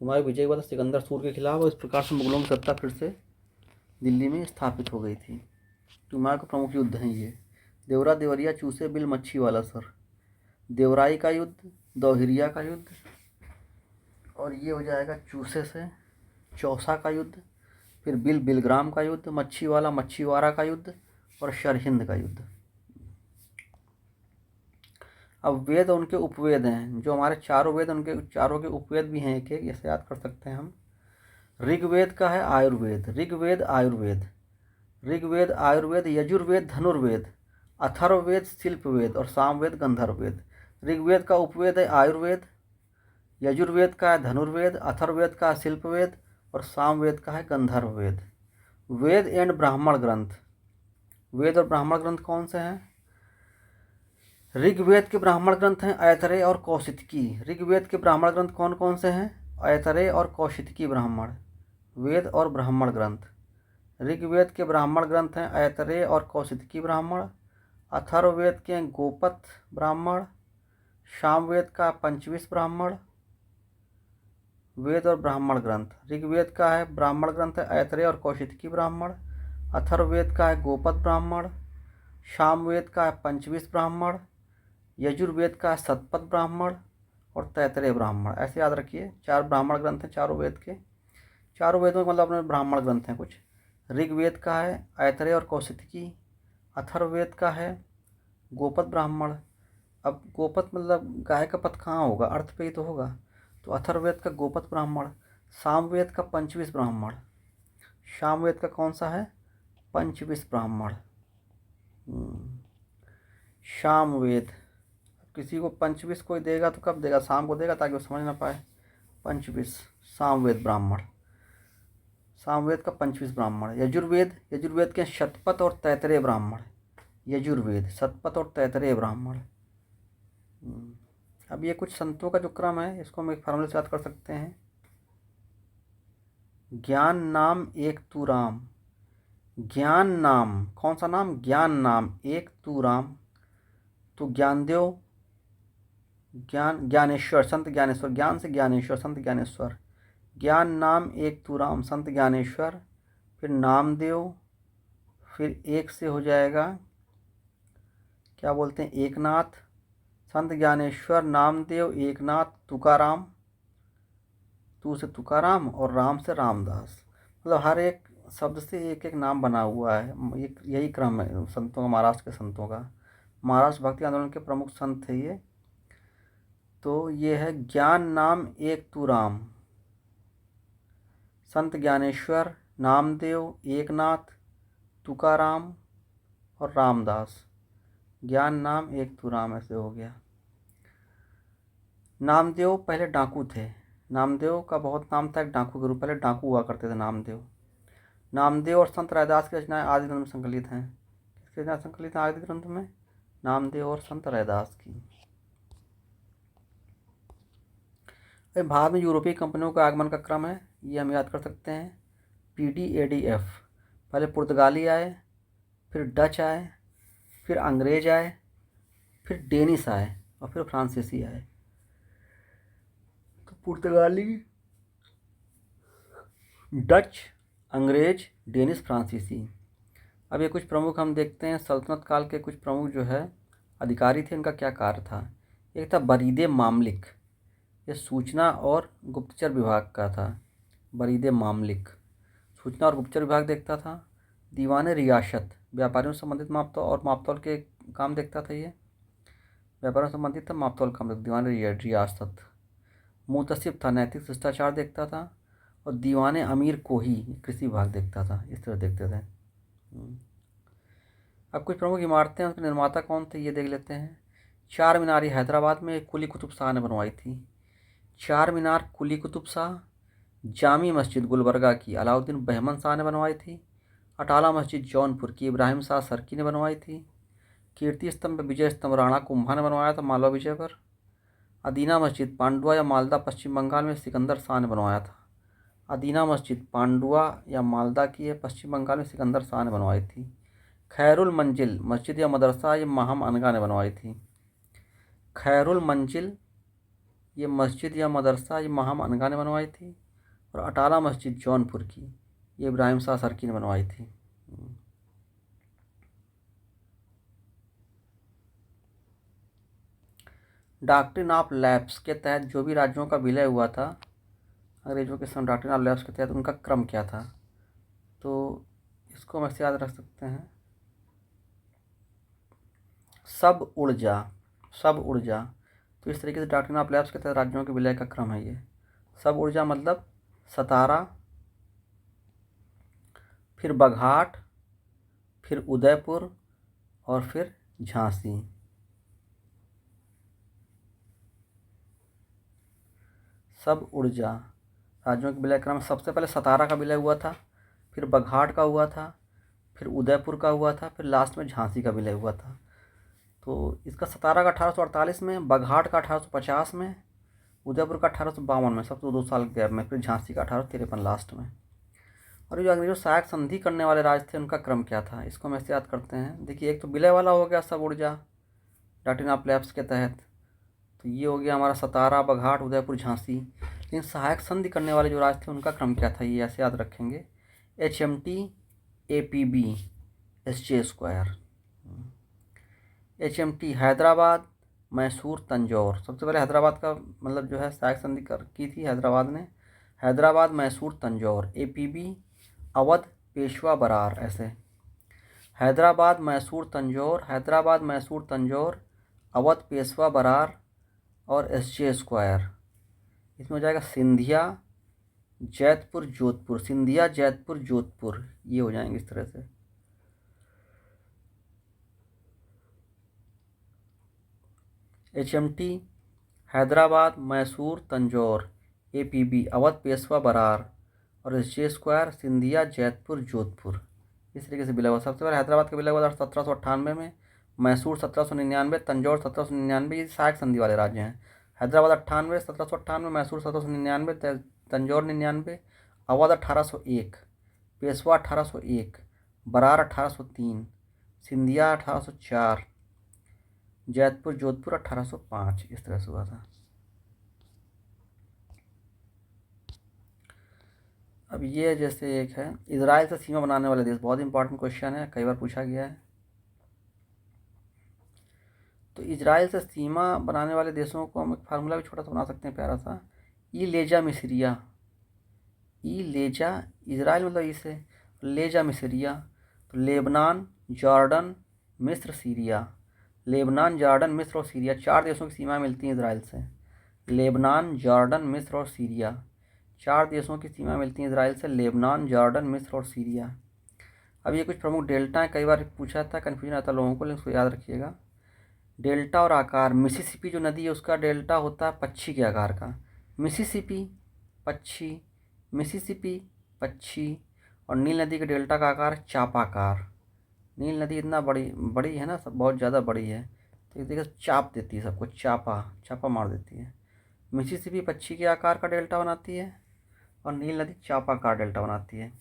हुमायूं विजयी हुआ था सिकंदर सूर के खिलाफ। और इस प्रकार से मुगलों की सत्ता फिर से दिल्ली में स्थापित हो गई थी। तो हुमायूं के प्रमुख युद्ध हैं ये, देवरा देवरिया चूसे बिल मच्छी वाला सर, देवराई का युद्ध, दोहिरिया का युद्ध, और ये हो जाएगा चूसे से चौसा का युद्ध, फिर बिलग्राम का युद्ध, मच्छीवाड़ा का युद्ध और सरहिंद का युद्ध। अब वेद और उनके उपवेद हैं, जो हमारे चारों वेद, उनके चारों के उपवेद भी हैं एक एक, ऐसे याद कर सकते हैं हम। ऋग्वेद का है आयुर्वेद, ऋग्वेद आयुर्वेद, ऋग्वेद आयुर्वेद, यजुर्वेद धनुर्वेद, अथर्ववेद शिल्पवेद और सामवेद गंधर्ववेद। ऋग्वेद का उपवेद है आयुर्वेद, यजुर्वेद का है धनुर्वेद, अथर्ववेद का है शिल्पवेद और सामवेद का है गंधर्ववेद। वेद एंड ब्राह्मण ग्रंथ, वेद और ब्राह्मण ग्रंथ कौन से हैं? ऋग्वेद के ब्राह्मण ग्रंथ हैं ऐतरेय और कौशितकी। ऋग्वेद के ब्राह्मण ग्रंथ कौन कौन से हैं? ऐतरेय और कौशितकी ब्राह्मण वेद और ब्राह्मण ग्रंथ। ऋग्वेद के ब्राह्मण ग्रंथ हैं ऐतरेय और कौशितकी ब्राह्मण, अथर्ववेद के गोपत ब्राह्मण, सामवेद का पंचविश ब्राह्मण। वेद और ब्राह्मण ग्रंथ, ऋग्वेद का है ब्राह्मण ग्रंथ है ऐतरेय और कौशितकी ब्राह्मण, अथर्ववेद का है गोपत ब्राह्मण, सामवेद का है पंचविश ब्राह्मण, यजुर्वेद का है शतपथ ब्राह्मण और तैतरेय ब्राह्मण। ऐसे याद रखिए, 4 ब्राह्मण ग्रंथ हैं चारों वेद के। चारों वेदों में मतलब अपने ब्राह्मण ग्रंथ हैं कुछ। ऋग्वेद का है ऐतरेय और कौशितकी, अथर्ववेद का है गोपत ब्राह्मण। अब गोपत मतलब गाय का पथ कहाँ होगा, अर्थ पे ही तो होगा, तो अथर्ववेद का गोपत ब्राह्मण। सामवेद का पंचविश ब्राह्मण, सामवेद का कौन सा है? पंचविश ब्राह्मण। सामवेद, किसी को पंचविश कोई देगा तो कब देगा? शाम को देगा ताकि वो समझ ना पाए। पंचविश सामवेद ब्राह्मण, सामवेद का पंचविश ब्राह्मण। यजुर्वेद, यजुर्वेद के शतपथ और तैतरेय ब्राह्मण, यजुर्वेद शतपथ और तैतरेय ब्राह्मण। अब ये कुछ संतों का जो क्रम है, इसको हम एक फार्मूले से याद कर सकते हैं। ज्ञान नाम एक तू राम, ज्ञान नाम कौन सा नाम? ज्ञान नाम एक तू राम, तो ज्ञानदेव, ज्ञानेश्वर, संत ज्ञानेश्वर, ज्ञान से ज्ञानेश्वर, संत ज्ञानेश्वर। ज्ञान नाम एक तू राम, संत ज्ञानेश्वर। फिर नामदेव, फिर एक से हो जाएगा क्या बोलते हैं, एकनाथ। संत ज्ञानेश्वर, नामदेव, एकनाथ, तुकाराम, तू से तुकाराम और राम से रामदास। मतलब हर एक शब्द से एक एक नाम बना हुआ है। यही क्रम है संतों का, महाराष्ट्र के संतों का। महाराष्ट्र भक्ति आंदोलन के प्रमुख संत थे ये। तो ये है ज्ञान नाम एक तू राम, संत ज्ञानेश्वर, नामदेव, एकनाथ, तुकाराम और रामदास। ज्ञान नाम एक तू राम, ऐसे हो गया। नामदेव पहले डाकू थे। नामदेव का बहुत नाम था, एक डाकू के रूप, पहले डाकू हुआ करते थे नामदेव। नामदेव और संत रैदास की रचनाएं आदि ग्रंथ में संकलित हैं। किसकी रचना संकलित है आदि ग्रंथ में? नामदेव और संत रैदास की। भारत में यूरोपीय कंपनियों का आगमन का क्रम है, ये हम याद कर सकते हैं। PDADF, पहले पुर्तगाली आए, फिर डच आए, फिर अंग्रेज आए, फिर डेनिश आए और फिर फ्रांसीसी आए। तो पुर्तगाली, डच, अंग्रेज, डेनिश, फ्रांसीसी। अब ये कुछ प्रमुख हम देखते हैं, सल्तनत काल के कुछ प्रमुख जो है अधिकारी थे, इनका क्या कार्य था। एक था बरीदे मामलिक, ये सूचना और गुप्तचर विभाग का था। बरीदे मामलिक सूचना और गुप्तचर विभाग देखता था। दीवान रियासत, व्यापारियों से संबंधित मापतौल और मापतौल के काम देखता था। ये व्यापारियों से संबंधित था, मापतौल काम देखता। दीवान रियासत। मुतसिब था, नैतिक शिष्टाचार देखता था। और दीवान अमीर कोही, कृषि विभाग देखता था। इस तरह देखते थे। अब कुछ प्रमुख इमारतें, उनके निर्माता कौन थे ये देख लेते हैं। चार मीनारी हैदराबाद में कुली कुतुब शाह ने बनवाई थी। चार मीनार कुली कुतुब शाह। जामी मस्जिद गुलबर्गा की अलाउद्दीन बहमन शाह ने बनवाई थी। अटाला मस्जिद जौनपुर की इब्राहिम शाह सरकी ने बनवाई थी। कीर्ति स्तंभ विजय स्तंभ राणा कुंभा ने बनवाया था मालवा विजय पर। अदीना मस्जिद पांडुआ या मालदा पश्चिम बंगाल में सिकंदर शाह ने बनवाया था। अदीना मस्जिद पांडुआ या मालदा की है, पश्चिम बंगाल में सिकंदर शाह ने बनवाई थी। खैरुल मंजिल मस्जिद या मदरसा ये महम अनगा ने बनवाई थी। खैरुल मंजिल ये मस्जिद या मदरसा ये महम अनगा ने बनवाई थी। और अटाला मस्जिद जौनपुर की ये इब्राहिम शाह सरकी ने बनवाई थी। डॉक्ट्रिन ऑफ लैप्स के तहत जो भी राज्यों का विलय हुआ था अंग्रेजों के समय, डॉक्ट्रिन ऑफ लैप्स के तहत उनका क्रम क्या था, तो इसको हम ऐसे याद रख सकते हैं। सब ऊर्जा, सब ऊर्जा। तो इस तरीके से डॉक्ट्रिन ऑफ लैप्स के तहत राज्यों के विलय का क्रम है ये। सब ऊर्जा मतलब सतारा, फिर बघाट, फिर उदयपुर और फिर झांसी। सब ऊर्जा राज्यों के विलय क्रम, सबसे पहले सतारा का विलय हुआ था, फिर बघाट का हुआ था, फिर उदयपुर का हुआ था, फिर लास्ट में झांसी का विलय हुआ था। तो इसका सतारा का 1848 में, बघाट का 1850 में, उदयपुर का 1852 में, सब तो 2 साल के गैप में, फिर झांसी का 1853 लास्ट में। और ये जो अंग्रेजों सहायक संधि करने वाले राज थे उनका क्रम क्या था, इसको हम ऐसे याद करते हैं। देखिए, एक तो विलय वाला हो गया सब ऊर्जा डॉक्ट्रिन ऑफ लैप्स के तहत, तो ये हो गया हमारा सतारा, बघाट, उदयपुर, झांसी। लेकिन सहायक संधि करने वाले जो राज थे उनका क्रम क्या था, ये ऐसे याद रखेंगे। HMT, APB, SJ²। HMT Hyderabad, Mysore, Tanjore. सबसे पहले हैदराबाद का मतलब जो है सहायक संधि की थी हैदराबाद ने। हैदराबाद, मैसूर, तंजौर। APB अवध, पेशवा, बरार, ऐसे। हैदराबाद, मैसूर, तंजौर, हैदराबाद, मैसूर, तंजौर, अवध, पेशवा, बरार और SJ²। इसमें हो जाएगा सिंधिया, जैतपुर, जोधपुर। सिंधिया, जैतपुर, जोधपुर, ये हो जाएंगे इस तरह से। HMT हैदराबाद, मैसूर, तंजौर। APB अवध, पेशवा, बरार और SJ² सिंधिया, जैतपुर, जोधपुर। इस तरीके से विलय हुआ। सबसे पहले हैदराबाद का विलय हुआ था 1798 में, मैसूर 1799, तंजौर 1799। ये सहायक संधि वाले राज्य हैं। हैदराबाद 1798, मैसूर 1799, तंजौर 99, अवध 1801, पेशवा 1801, बरार 1803, सिंधिया 1804, जैतपुर, जोधपुर 1805। इस तरह से हुआ था। अब ये जैसे एक है इजराइल से सीमा बनाने वाले देश, बहुत इंपॉर्टेंट क्वेश्चन है, कई बार पूछा गया है। तो इजराइल से सीमा बनाने वाले देशों को हम एक फार्मूला भी छोटा सा बना सकते हैं प्यारा सा। ई लेजा मिस्रिया, ई लेजा, इजराइल मतलब इसे, लेजा मिस्रिया। तो लेबनान, जॉर्डन, मिस्र, सीरिया। लेबनान, जॉर्डन, मिस्र और सीरिया, 4 देशों की सीमाएं मिलती हैं इजराइल से। लेबनान, जॉर्डन, मिस्र और सीरिया, 4 देशों की सीमा मिलती है इजराइल से। लेबनान, जॉर्डन, मिस्र और सीरिया। अब ये कुछ प्रमुख डेल्टा हैं, कई बार पूछा था, कन्फ्यूजन आता लोगों को, लेकिन इसको याद रखिएगा। डेल्टा और आकार, मिसिसिपी जो नदी है उसका डेल्टा होता है पक्षी के आकार का, मिसिसिपी पक्षी, मिसिसिपी पक्षी। और नील नदी के डेल्टा का आकार चापाकार। नील नदी इतना बड़ी बड़ी है ना, सब बहुत ज़्यादा बड़ी है, तो देखिए चाप देती है सबको, चापा चापा मार देती है। मिसिसिपी पक्षी के आकार का डेल्टा बनाती है और नील नदी चापाकार डेल्टा बनाती है।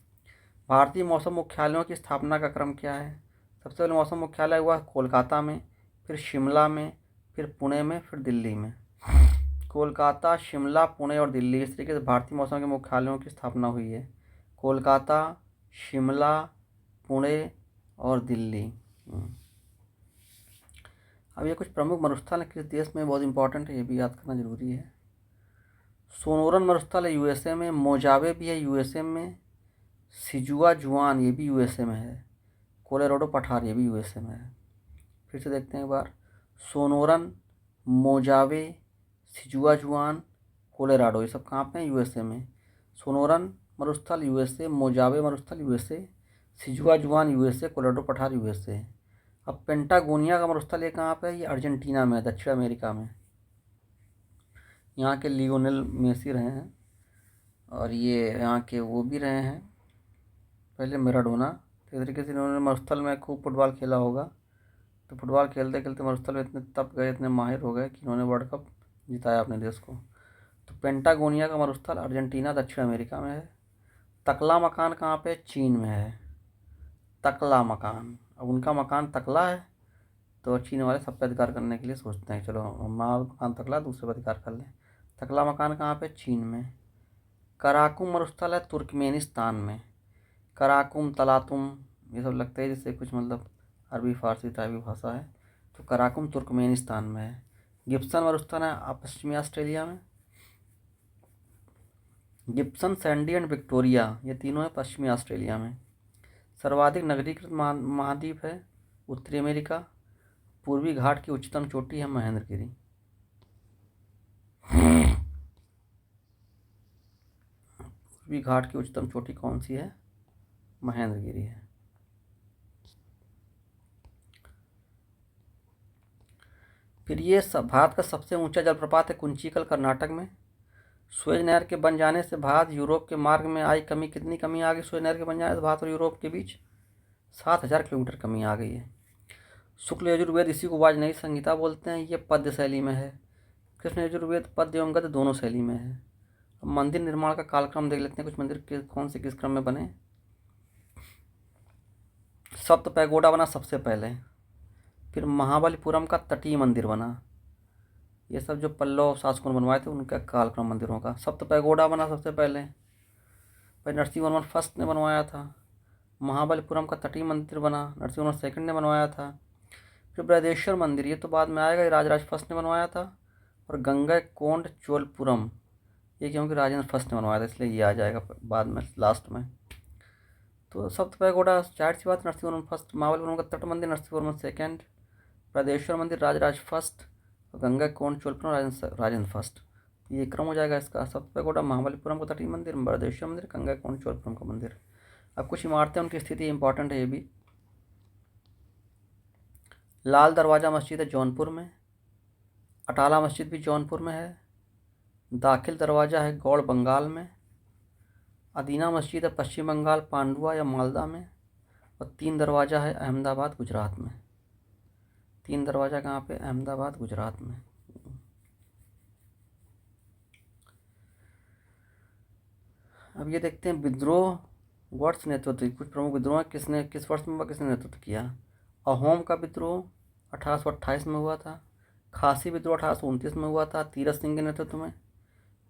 भारतीय मौसम मुख्यालयों की स्थापना का क्रम क्या है? सबसे पहले मौसम मुख्यालय हुआ कोलकाता में, फिर शिमला में, फिर पुणे में, फिर दिल्ली में। कोलकाता, शिमला, पुणे और दिल्ली, इस तरीके से भारतीय मौसम के मुख्यालयों की स्थापना हुई है। कोलकाता, शिमला, पुणे और दिल्ली। अब ये कुछ प्रमुख मरुस्थल किस देश में, बहुत इंपॉर्टेंट है, ये भी याद करना जरूरी है। सोनोरन मरुस्थल है यूएसए में, मोजावे भी है यूएसए में, सिजुआजुआन ये भी यूएसए में है, कोलोराडो पठार ये भी यूएसए में है। फिर से देखते हैं एक बार, सोनोरन, मोजावे, सिजुआजुआन, कोलोराडो, ये सब कहाँ पे हैं? यूएसए में। सोनोरन मरुस्थल यूएसए, मोजावे मरुस्थल यूएसए, सिजुआजुआन यूएसए, कोलोराडो पठार यूएसए। अब पेंटागोनिया का मरुस्थल ये कहाँ पे है? ये अर्जेंटीना में, दक्षिण अमेरिका में। यहाँ के लियोनेल मेसी रहे हैं और ये यहाँ के वो भी रहे हैं पहले, मैराडोना। तो इस तरीके से इन्होंने मरुस्थल में खूब फुटबॉल खेला होगा, तो फुटबॉल खेलते खेलते मरुस्थल में इतने तप गए, इतने माहिर हो गए कि इन्होंने वर्ल्ड कप जिताया अपने देश को। तो पेंटागोनिया का मरुस्थल अर्जेंटीना, दक्षिण अमेरिका में है। तकला मकान कहाँ पे? चीन में है, तकला मकान। अब उनका मकान तकला है तो चीन वाले सब पे अधिकार करने के लिए सोचते हैं, चलो हमारा मकान तकला, दूसरे पे अधिकार कर लें। तकला मकान कहाँ पे? चीन में। कराकुम मरुस्थल है तुर्कमेनिस्तान में। कराकुम, तलातुम, ये सब लगता है जैसे कुछ मतलब अरबी फारसी टाइप की भाषा है। तो कराकुम तुर्कमेनिस्तान में है। गिब्सन मरुस्थल है पश्चिमी ऑस्ट्रेलिया में। गिब्सन, सैंडी एंड विक्टोरिया, ये तीनों है पश्चिमी ऑस्ट्रेलिया में। सर्वाधिक नगरीकृत महाद्वीप है उत्तरी अमेरिका। पूर्वी घाट की उच्चतम चोटी है महेंद्रगिरी। पूर्वी घाट की उच्चतम चोटी कौन सी है? महेंद्रगिरी है। फिर ये भारत का सबसे ऊंचा जलप्रपात है कुंचिकल, कर्नाटक में। सुएज नहर के बन जाने से भारत यूरोप के मार्ग में आई कमी, कितनी कमी आ गई सुएज नहर के बन जाने से भारत और यूरोप के बीच? 7,000 किलोमीटर कमी आ गई है। शुक्ल यजुर्वेद, इसी को वाजपेयी संहिता बोलते हैं, ये पद्य शैली में है। कृष्ण यजुर्वेद पद्य एवं गद्य दोनों शैली में है। अब मंदिर निर्माण का कालक्रम देख लेते हैं, कुछ मंदिर कौन से किस क्रम में बने। सप्त पैगोडा बना सबसे पहले, फिर महाबलीपुरम का तटीय मंदिर बना। ये सब जो पल्लव शासकों ने बनवाए थे उनका कालक्रम मंदिरों का। सप्त पैगोडा बना सबसे पहले, भाई नरसिंहवर्मन फर्स्ट ने बनवाया था। महाबलीपुरम का तटीय मंदिर बना, नरसिंहवर्मन सेकंड ने बनवाया था। फिर बृहदेश्वर मंदिर, ये तो बाद में आएगा, ये राजराज फर्स्ट ने बनवाया था। और गंगा कोंड चोलपुरम, ये क्योंकि राजेंद्र फर्स्ट ने बनवाया था इसलिए ये आ जाएगा बाद में लास्ट में। तो सप्त पैगोडा जाहिर सी बात नरसिंहवर्मन फर्स्ट, महाबलीपुरम का तट मंदिर नरसिंहवर्मन सेकंड, बृहदेश्वर मंदिर राजराज फर्स्ट, और गंगा कोंड चोलपुरम राजेंद्र फर्स्ट। ये क्रम हो जाएगा इसका, सप्त पैगोडा, महाबलीपुरम का तटीय मंदिर, बृहदेश्वर मंदिर, गंगा कोंड चोलपुरम का मंदिर। अब कुछ इमारतें, उनकी स्थिति इंपॉर्टेंट है ये भी। लाल दरवाज़ा मस्जिद है जौनपुर में। अटाला मस्जिद भी जौनपुर में है। दाखिल दरवाज़ा है गौड़ बंगाल में। अदीना मस्जिद है पश्चिम बंगाल, पांडुआ या मालदा में। और 3 दरवाज़ा है अहमदाबाद, गुजरात में। 3 दरवाज़ा कहाँ पे? अहमदाबाद, गुजरात में। अब ये देखते हैं विद्रोह वर्ष नेतृत्व, कुछ प्रमुख विद्रोह किसने किस वर्ष में हुआ, किसने नेतृत्व किया। अहोम का विद्रोह 1828 में हुआ था। खासी विद्रोह 1829 में हुआ था तीरथ सिंह के नेतृत्व में।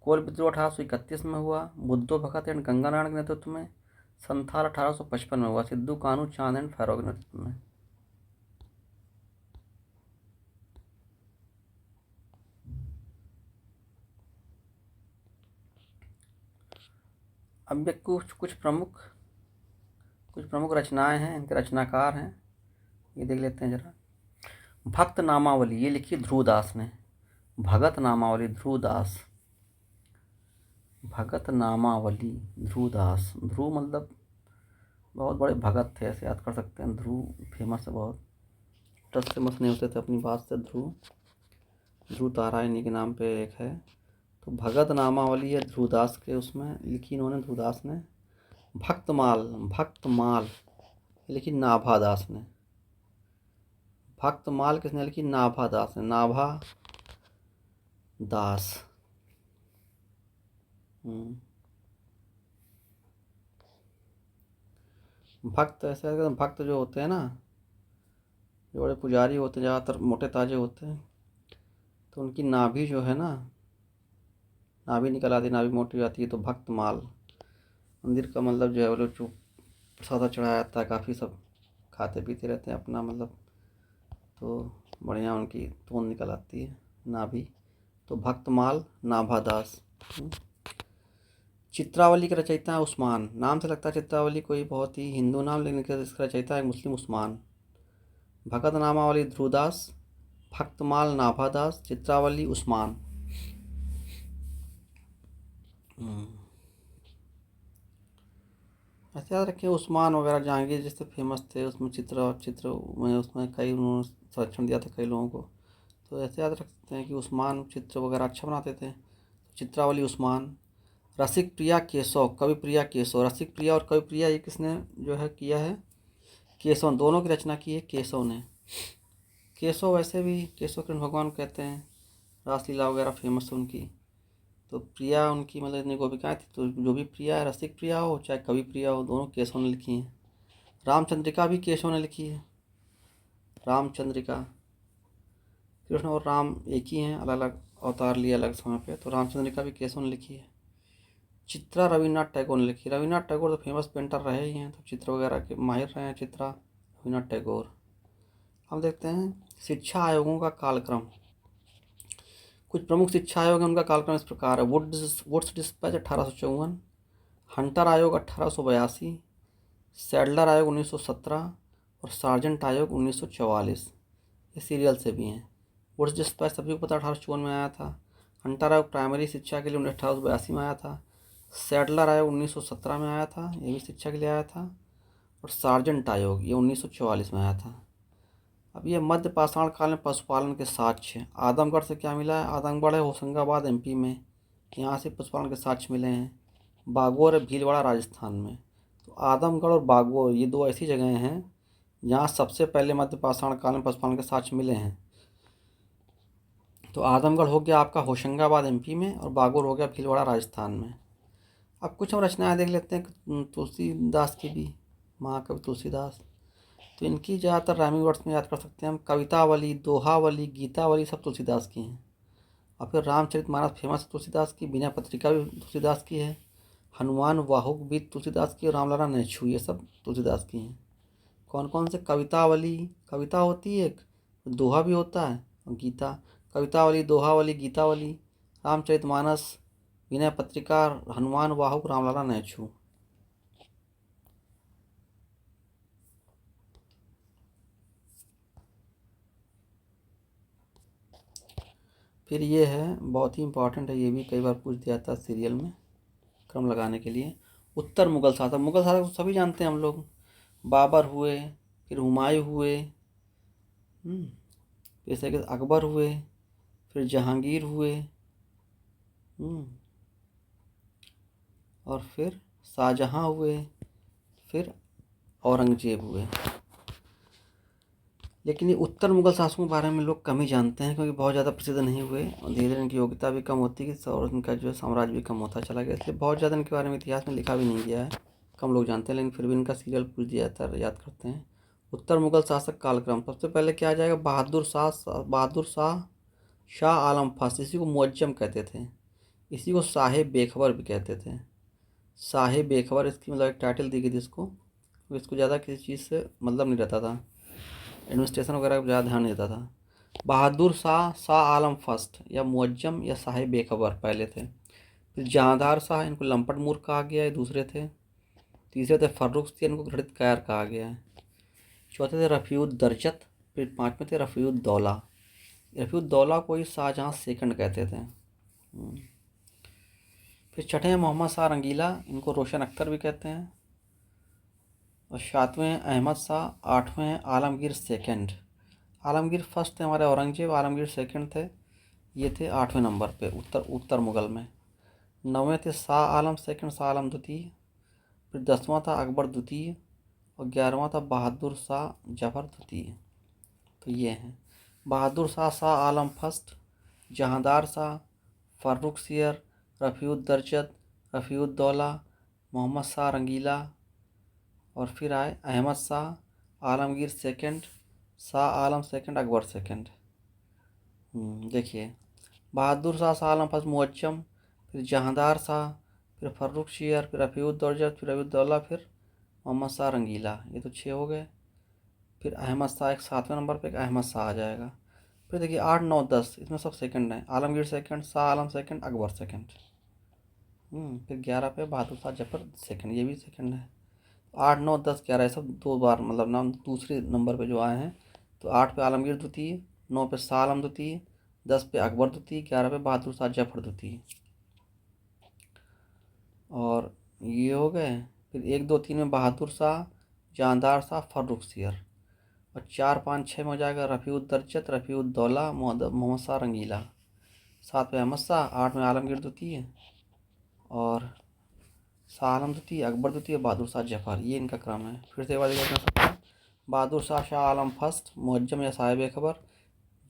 कोल विद्रोह 1831 में हुआ बुद्धो भगत एंड गंगा नारायण के नेतृत्व में। संथाल 1855 में हुआ सिद्धू कानू चांद एंड फैरो के नेतृत्व में। अब ये कुछ प्रमुख रचनाएं हैं, इनके रचनाकार हैं, ये देख लेते हैं जरा। भक्त नामावली, ये लिखी ध्रुवदास ने। भगत नामावली ध्रुवदास, भगत नामावली ध्रुवदास। ध्रुव मतलब बहुत बड़े भगत थे, ऐसे याद कर सकते हैं, ध्रुव फेमस है बहुत। ट्रस्ट से मस नहीं होते थे अपनी बात से। ध्रुव तारा इन्हीं के नाम पे एक है। तो भगत नामावली है ध्रुवदास के, उसमें लिखी इन्होंने ध्रुवदास ने। भक्तमाल लिखी नाभादास ने। भक्तमाल किसने लिखी? नाभादास ने। नाभा दास। भक्त ऐसे भक्त जो होते हैं ना, जो बड़े पुजारी होते हैं, ज़्यादातर मोटे ताजे होते हैं, तो उनकी नाभि जो है ना, नाभि निकल आती, नाभि मोटी हो जाती है, तो भक्तमाल। मंदिर का मतलब जो है वो लोग जो प्रसादा चढ़ाया जाता है, काफ़ी सब खाते पीते रहते हैं अपना, मतलब तो बढ़िया उनकी तोंद निकल आती है, नाभि। तो भक्तमाल नाभादास। चित्रावली के रचयिता है उस्मान। नाम से लगता है चित्रावली कोई बहुत ही हिंदू नाम, लेकिन इसका रचयिता है मुस्लिम उस्मान। भगत नामावली ध्रुवदास, भक्तमाल नाभादास, चित्रावली उस्मान। ऐसे याद रखिए, उस्मान वगैरह जहांगीर जैसे फेमस थे, उसमें चित्र में उसमें कई उन्होंने संरक्षण दिया था कई लोगों को। तो ऐसे याद रख सकते हैं कि उस्मान चित्र वगैरह अच्छा बनाते थे। चित्रावली उस्मान। रसिक प्रिया केशव, कवि प्रिया केशव। रसिक प्रिया और कवि प्रिया ये किसने जो है किया है? केशव। दोनों की रचना की है केशव ने। केशव वैसे भी केशव कृष्ण भगवान कहते हैं, रासलीला वगैरह फेमस है उनकी। तो प्रिया उनकी मतलब इतनी गोपिकाएँ थी, तो जो भी प्रिया है, रसिक प्रिया हो चाहे कवि प्रिया हो, दोनों केशव ने लिखी हैं। रामचंद्रिका भी केशव ने लिखी है। रामचंद्रिका, कृष्ण और राम एक ही हैं, अलग अलग अवतार लिए अलग समय पे, तो रामचंद्रिका भी केशव ने लिखी है। चित्रा रविन्द्रनाथ टैगोर ने लिखी। रविन्द्रनाथ टैगोर तो फेमस पेंटर रहे ही हैं, तो चित्र वगैरह के माहिर रहे हैं चित्रा रविन्द्रनाथ टैगोर। हम देखते हैं शिक्षा आयोगों का कालक्रम। कुछ प्रमुख शिक्षा आयोग हैं, उनका कालक्रम इस प्रकार है। वुड्स डिस्पैच 1854, हंटर आयोग 1882, सैडलर आयोग 1917 और सार्जेंट आयोग 1944। ये सीरियल से भी हैं। वुड्स डिस्पैच सभी को पता 1854 में आया था। हंटर आयोग प्राइमरी शिक्षा के लिए 1882 में आया था। सैडलर आयोग 1917 में आया था, ये भी शिक्षा के लिए आया था। और सार्जेंट आयोग ये 1944 में आया था। अब ये मध्य पाषाण काल में पशुपालन के साक्ष्य। आदमगढ़ से क्या मिला है? आदमगढ़ है होशंगाबाद एमपी में, यहाँ से पशुपालन के साक्ष्य मिले हैं। बागोर है भीलवाड़ा राजस्थान में। तो आदमगढ़ और बागोर ये दो ऐसी जगहें हैं जहाँ सबसे पहले मध्य पाषाण काल में पशुपालन के साक्ष्य मिले हैं। तो आदमगढ़ हो गया आपका होशंगाबाद एमपी में, और बागोर हो गया भीलवाड़ा राजस्थान में। अब कुछ हम रचनाएं देख लेते हैं तुलसीदास की भी, महाकवि तुलसीदास। तो इनकी ज़्यादातर राइमिंग वर्ड्स में याद कर सकते हैं हम। कवितावली, दोहावली, गीतावली सब तुलसीदास की हैं। और फिर रामचरितमानस फेमस तुलसीदास की, विनय पत्रिका भी तुलसीदास की है, हनुमान वाहुक भी तुलसीदास की, और रामलला नेछू ये सब तुलसीदास की हैं। कौन कौन से? कवितावली, कविता होती है एक, दोहा भी होता है, और गीता। कवितावली, दोहावली, गीतावली, रामचरितमानस, विनय पत्रिका, हनुमान वाहुक, रामलला नेछू। फिर ये है बहुत ही इंपॉर्टेंट है, ये भी कई बार पूछ दिया था सीरियल में क्रम लगाने के लिए। उत्तर मुगल शासक। मुगल शासक तो सभी जानते हैं हम लोग। बाबर हुए, फिर हुमायूं हुए, जैसे कि अकबर हुए, फिर जहांगीर हुए, और फिर शाहजहां हुए, फिर औरंगजेब हुए। लेकिन ये उत्तर मुगल शासकों के बारे में लोग कम ही जानते हैं, क्योंकि बहुत ज़्यादा प्रसिद्ध नहीं हुए, और धीरे धीरे इनकी योग्यता भी कम होती गई, और इनका जो साम्राज्य भी कम होता चला गया, इसलिए बहुत ज़्यादा इनके बारे में इतिहास में लिखा भी नहीं गया है, कम लोग जानते हैं। लेकिन फिर भी इनका सीरियल पूछ दिया जाता है, याद करते हैं। उत्तर मुगल शासक कालक्रम। सबसे पहले क्या आ जाएगा? बहादुर शाह आलम फर्स्ट। इसी को मुअज्जम कहते थे, इसी को शाह बेखबर भी कहते थे। शाह बेखबर इसकी मतलब एक टाइटल दी गई थी इसको ज़्यादा किसी चीज़ से मतलब नहीं रहता था, एडमिनिस्ट्रेशन वगैरह ज़्यादा ध्यान नहीं देता था। बहादुर शाह आलम फर्स्ट, या मुअज्जम या शाह बेखबर पहले थे। फिर जहांदार शाह, इनको लंपट मूर्ख कहा गया है, दूसरे थे। तीसरे थे फर्रुख, इनको घृणित कायर कहा गया है। चौथे थे रफ़ीउद्दर्जत। फिर पाँचवें थे रफ़ीउद्दौला। रफ़ीउद्दौला को ही शाहजहां सेकंड कहते थे। फिर छठे हैं मोहम्मद शाह रंगीला, इनको रोशन अख्तर भी कहते हैं। और सातवें हैं अहमद शाह, आठवें हैं आलमगीर सेकंड। आलमगीर फर्स्ट थे हमारे औरंगजेब, आलमगीर सेकंड थे, ये थे 8वें नंबर पे उत्तर मुगल में। 9वें थे शाह आलम सेकंड, शाह आलम द्वितीय। फिर 10वां था अकबर द्वितीय और 11वां था बहादुर शाह जफर द्वितीय। तो ये हैं बहादुर शाह, शाह आलम फर्स्ट, जहांदार शाह, फर्रुख सियर, रफ़ीउद्दर्जत, रफ़ीउद्दौला, मोहम्मद शाह रंगीला, और फिर आए Ahmad Shah, Alamgir second, Shah Alam second, Akbar second. देखिए बहादुर शाह, शाह आलम फर्स्ट मुअज्जम, फिर जहांदार शाह, फिर फर्रुख सियर, फिर रफ़ीउद्दौला, फिर रफ़ीउद्दौला, फिर मोहम्मद शाह रंगीला। ये तो 6 हो गए। फिर अहमद शाह एक 7वें नंबर पे एक अहमद शाह आ जाएगा। फिर देखिए 8, 9, 10 इसमें सब सेकंड है। Alamgir second, Shah Alam second, Akbar second. फिर 11 पे बहादुर शाह जफर सेकंड, ये भी सेकंड है। 8, 9, 10, 11 ये सब 2 बार मतलब नाम दूसरे नंबर पे जो आए हैं। तो 8 पे आलमगीर द्वितीय, 9 पे शाह आलम द्वितीय, 10 पे अकबर द्वितीय, 11 पे बहादुर शाह जफर द्वितीय। और ये हो गए। फिर 1, 2, 3 में बहादुर शाह, जानदार शाह, फर्रुख सियर। और 4, 5, 6 में हो जाएगा रफ़ीउद्दर्जत, रफ़ीउद्दौला, मोहम्मद शाह रंगीला। 7 पे अहमद शाह, 8 में आलमगीर द्वितीय और शाह आलम द्वितीय, अकबर द्वितीय, बहादुर शाह जफर। ये इनका क्रम है। फिर से एक बार देखना सकते हैं। बहादुर शाह, शाह आलम फर्स्ट मुअज्जम या साहिब खबर,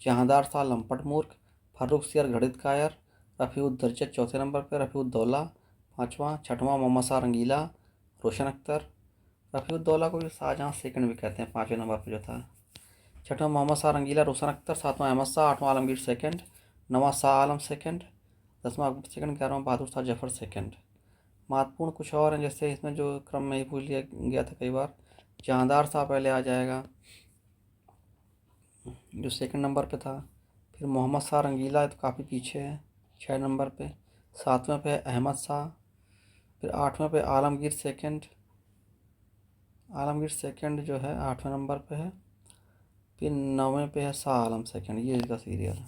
जहांदार शाह लंपट मूर्ख, फर्रुख सियर घड़ित कायर, रफ़ीउद्दर्जत चौथे नंबर पर, रफ़ीउद्दौला 5वां, 6वां मोहम्मद शाह रंगीला, रोशन अख्तर। रफ़ीउद्दौला को भी शाहजहाँ सेकंड भी कहते हैं, 5वें नंबर पर जो था। 6वां मोहम्मद शाह रंगीला, रोशन Akhtar. 7वां Ahmad Shah, 8वां Alamgir second, 9वां Shah Alam second, 10वां Akbar second, 11वां Bahadur Shah Zafar second. महत्वपूर्ण कुछ और हैं, जैसे इसमें जो क्रम में ही भूल लिया गया था कई बार, जहांदार शाह पहले आ जाएगा जो सेकंड नंबर पे था। फिर मोहम्मद शाह रंगीला तो काफ़ी पीछे है, 6 नंबर पे। 7वें पे है अहमद शाह। फिर 8वें पे आलमगीर सेकंड, आलमगीर सेकंड जो है 8वें नंबर पे है। फिर 9वें पे है शाह आलम सेकंड, ये इसका सीरियल है।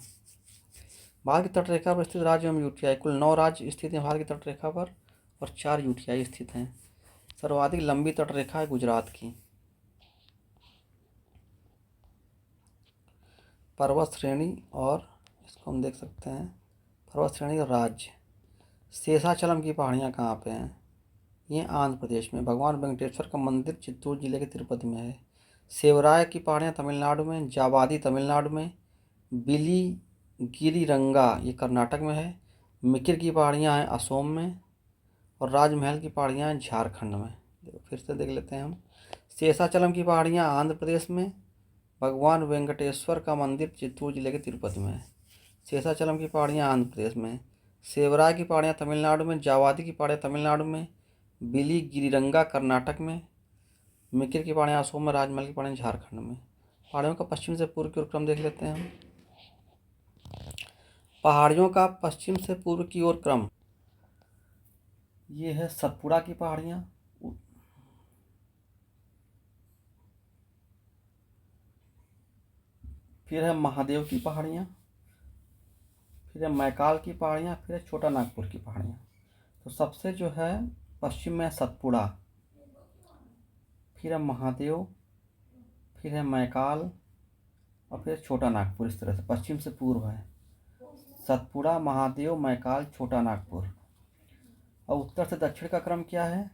भारत की तटरेखा पर स्थित राज्य एवं यूटीआई, कुल 9 राज्य स्थित हैं भारत की तटरेखा पर और 4 यूटीआई स्थित हैं। सर्वाधिक लंबी तटरेखा है गुजरात की। पर्वत श्रेणी और इसको हम देख सकते हैं, पर्वत श्रेणी और राज्य। शेषाचलम की पहाड़ियाँ कहाँ पे हैं? ये आंध्र प्रदेश में। भगवान वेंकटेश्वर का मंदिर चित्तूर जिले के तिरुपति में है। सेवराय की पहाड़ियाँ तमिलनाडु में, जाबादी तमिलनाडु में, बिलीगिरीरंगा ये कर्नाटक में है, मिकिर की पहाड़ियाँ हैं असोम में, और राजमहल की पहाड़ियाँ हैं झारखंड में। फिर से देख लेते हैं हम। शेषाचलम की पहाड़ियाँ आंध्र प्रदेश में, भगवान वेंकटेश्वर का मंदिर चित्तूर जिले के तिरुपति में है। शेषाचलम की पहाड़ियाँ आंध्र प्रदेश में, सेवराय की पहाड़ियाँ तमिलनाडु में, जावादी की पहाड़ियाँ तमिलनाडु में, बिलीगिरीरंगा कर्नाटक में, मिकिर की पहाड़ियाँ असम में, राजमहल की पहाड़ियाँ झारखंड में। पहाड़ियों का पश्चिम से पूर्व की ओर क्रम देख लेते हैं हम। पहाड़ियों का पश्चिम से पूर्व की ओर क्रम, ये है सतपुड़ा की पहाड़ियाँ, फिर है महादेव की पहाड़ियाँ, फिर है मैकाल की पहाड़ियाँ, फिर है छोटा नागपुर की पहाड़ियाँ। तो सबसे जो है पश्चिम में सतपुड़ा, फिर है महादेव, फिर है मैकाल और फिर छोटा नागपुर। इस तरह से पश्चिम से पूर्व है सतपुड़ा, महादेव, मैकाल, छोटा नागपुर। और उत्तर से दक्षिण का क्रम क्या है?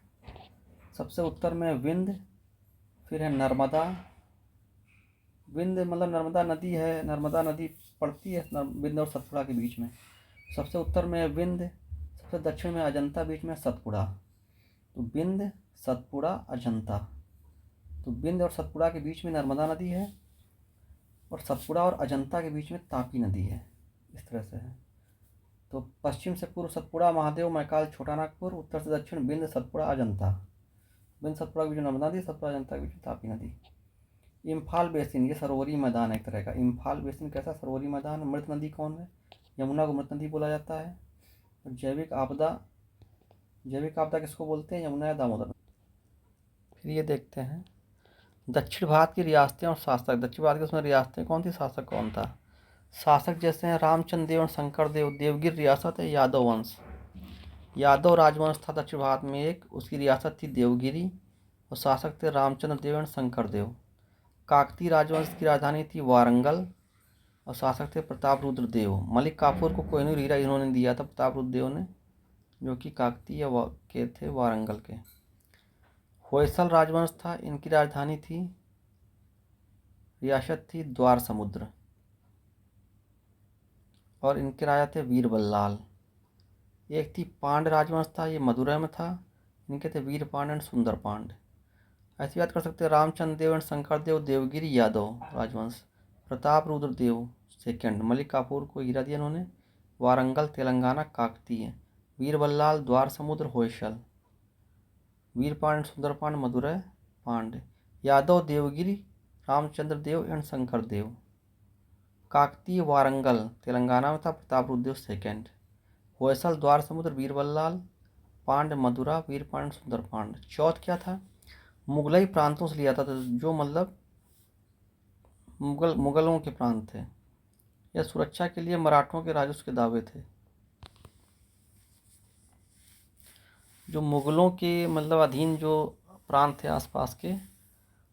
सबसे उत्तर में विंध्य, फिर है नर्मदा। विंध्य मतलब नर्मदा नदी है, नर्मदा नदी पड़ती है विंध्य और सतपुड़ा के बीच में। सबसे उत्तर में है विंध्य, सबसे दक्षिण में अजंता, बीच में सतपुड़ा। तो विंध्य, सतपुड़ा, अजंता। तो विंध्य और सतपुड़ा के बीच में नर्मदा नदी है और सतपुड़ा और अजंता के बीच में तापी नदी है। इस तरह से है। तो पश्चिम से पूर्व सतपुड़ा, महादेव, मैकाल, छोटा नागपुर। उत्तर से दक्षिण विंध्य, सतपुड़ा, अजंता। विंध्य सतपुड़ा के बीच में नर्मदा नदी, सतपुड़ा अजंता के बीच में तापी नदी। इम्फाल बेसिन, ये सरोवरी मैदान है एक तरह का। इम्फाल बेसिन कैसा सरोवरी मैदान? मृत नदी कौन है? यमुना को मृत नदी बोला जाता है। और जैविक आपदा किसको बोलते हैं? यमुना या दामोदर। फिर ये देखते हैं दक्षिण भारत की रियासतें और शासक। दक्षिण भारत की उसमें रियासतें कौन थी, शासक कौन था? शासक जैसे हैं रामचंद्र देव और शंकर देव। देवगिर रियासत है यादव वंश, यादव राजवंश था दक्षिण भारत में एक, उसकी रियासत थी देवगिरी और शासक थे रामचंद्र देव और शंकर देव। काकतीय राजवंश की राजधानी थी वारंगल और शासक थे प्रताप रुद्र देव। मलिक काफूर को कोहिनूर हीरा इन्होंने दिया था प्रताप रुद्र देव ने, जो कि काकतीय के थे वारंगल के। होयसल राजवंश था, इनकी राजधानी थी, रियासत थी द्वार समुद्र और इनके राजा थे वीर बल्लाल। एक थी पांड राजवंश था, ये मदुरै में था, इनके थे वीर पांड एंड सुंदर पांड। ऐसी बात कर सकते हैं रामचंद्र देव एंड शंकर देव देवगिरी यादव राजवंश। प्रताप रुद्र देव सेकंड, मलिक काफूर को हीरा दिया इन्होंने, वारंगल तेलंगाना काकतीय, वीर बल्लाल द्वार समुद्र होयसल, वीर पांड सुंदर पांड मदुरै पांड, यादव देवगिरी रामचंद्र देव एंड शंकर देव। काकतीय वारंगल तेलंगाना में था, प्रताप रुद्र देव सेकंड। होयसल द्वार समुद्र वीर बल्लाल, पांड मदुरा वीर पांड सुंदर पांड। चौथ क्या था, मुगलई प्रांतों से लिया था, तो जो मतलब मुगलों के प्रांत थे। यह सुरक्षा के लिए मराठों के राजस्व के दावे थे। जो मुगलों के मतलब अधीन जो प्रांत थे आसपास के,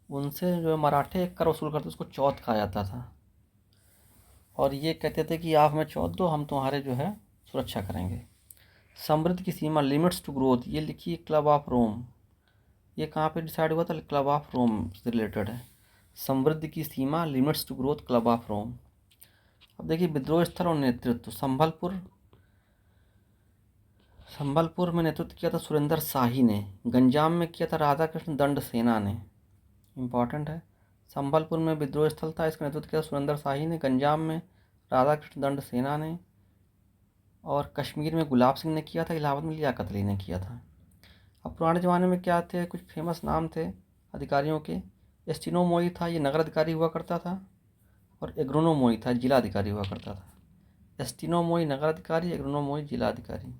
उनसे जो मराठे एक कर वसूल करते, उसको चौथ कहा जाता था। और ये कहते थे कि आप हमें चौथ दो, हम तुम्हारे जो है सुरक्षा करेंगे। समृद्धि की सीमा लिमिट्स टू ग्रोथ, ये लिखी क्लब ऑफ रोम। ये कहाँ पे डिसाइड हुआ था, क्लब ऑफ रोम से रिलेटेड है। समृद्धि की सीमा limits to growth, Club of Rome. अब देखिए विद्रोह स्थल और नेतृत्व। संबलपुर में नेतृत्व किया था सुरेंद्र शाही ने। गंजाम में किया था राधा कृष्ण दंड सेना ने। इम्पॉर्टेंट है। संबलपुर में विद्रोह स्थल था, इसका नेतृत्व किया सुरेंद्र शाही ने। गंजाम में राधा कृष्ण दंड सेना ने। और कश्मीर में गुलाब सिंह ने किया था। इलाहाबाद में लियाकत अली ने किया था। अब पुराने ज़माने में क्या थे, कुछ फेमस नाम थे अधिकारियों के। एस्टिनो मोई था, ये नगर अधिकारी हुआ करता था, और एग्रोनो मोई था, जिला अधिकारी हुआ करता था। एस्टिनो मोई नगर अधिकारी, एग्रोनो मोई जिला अधिकारी।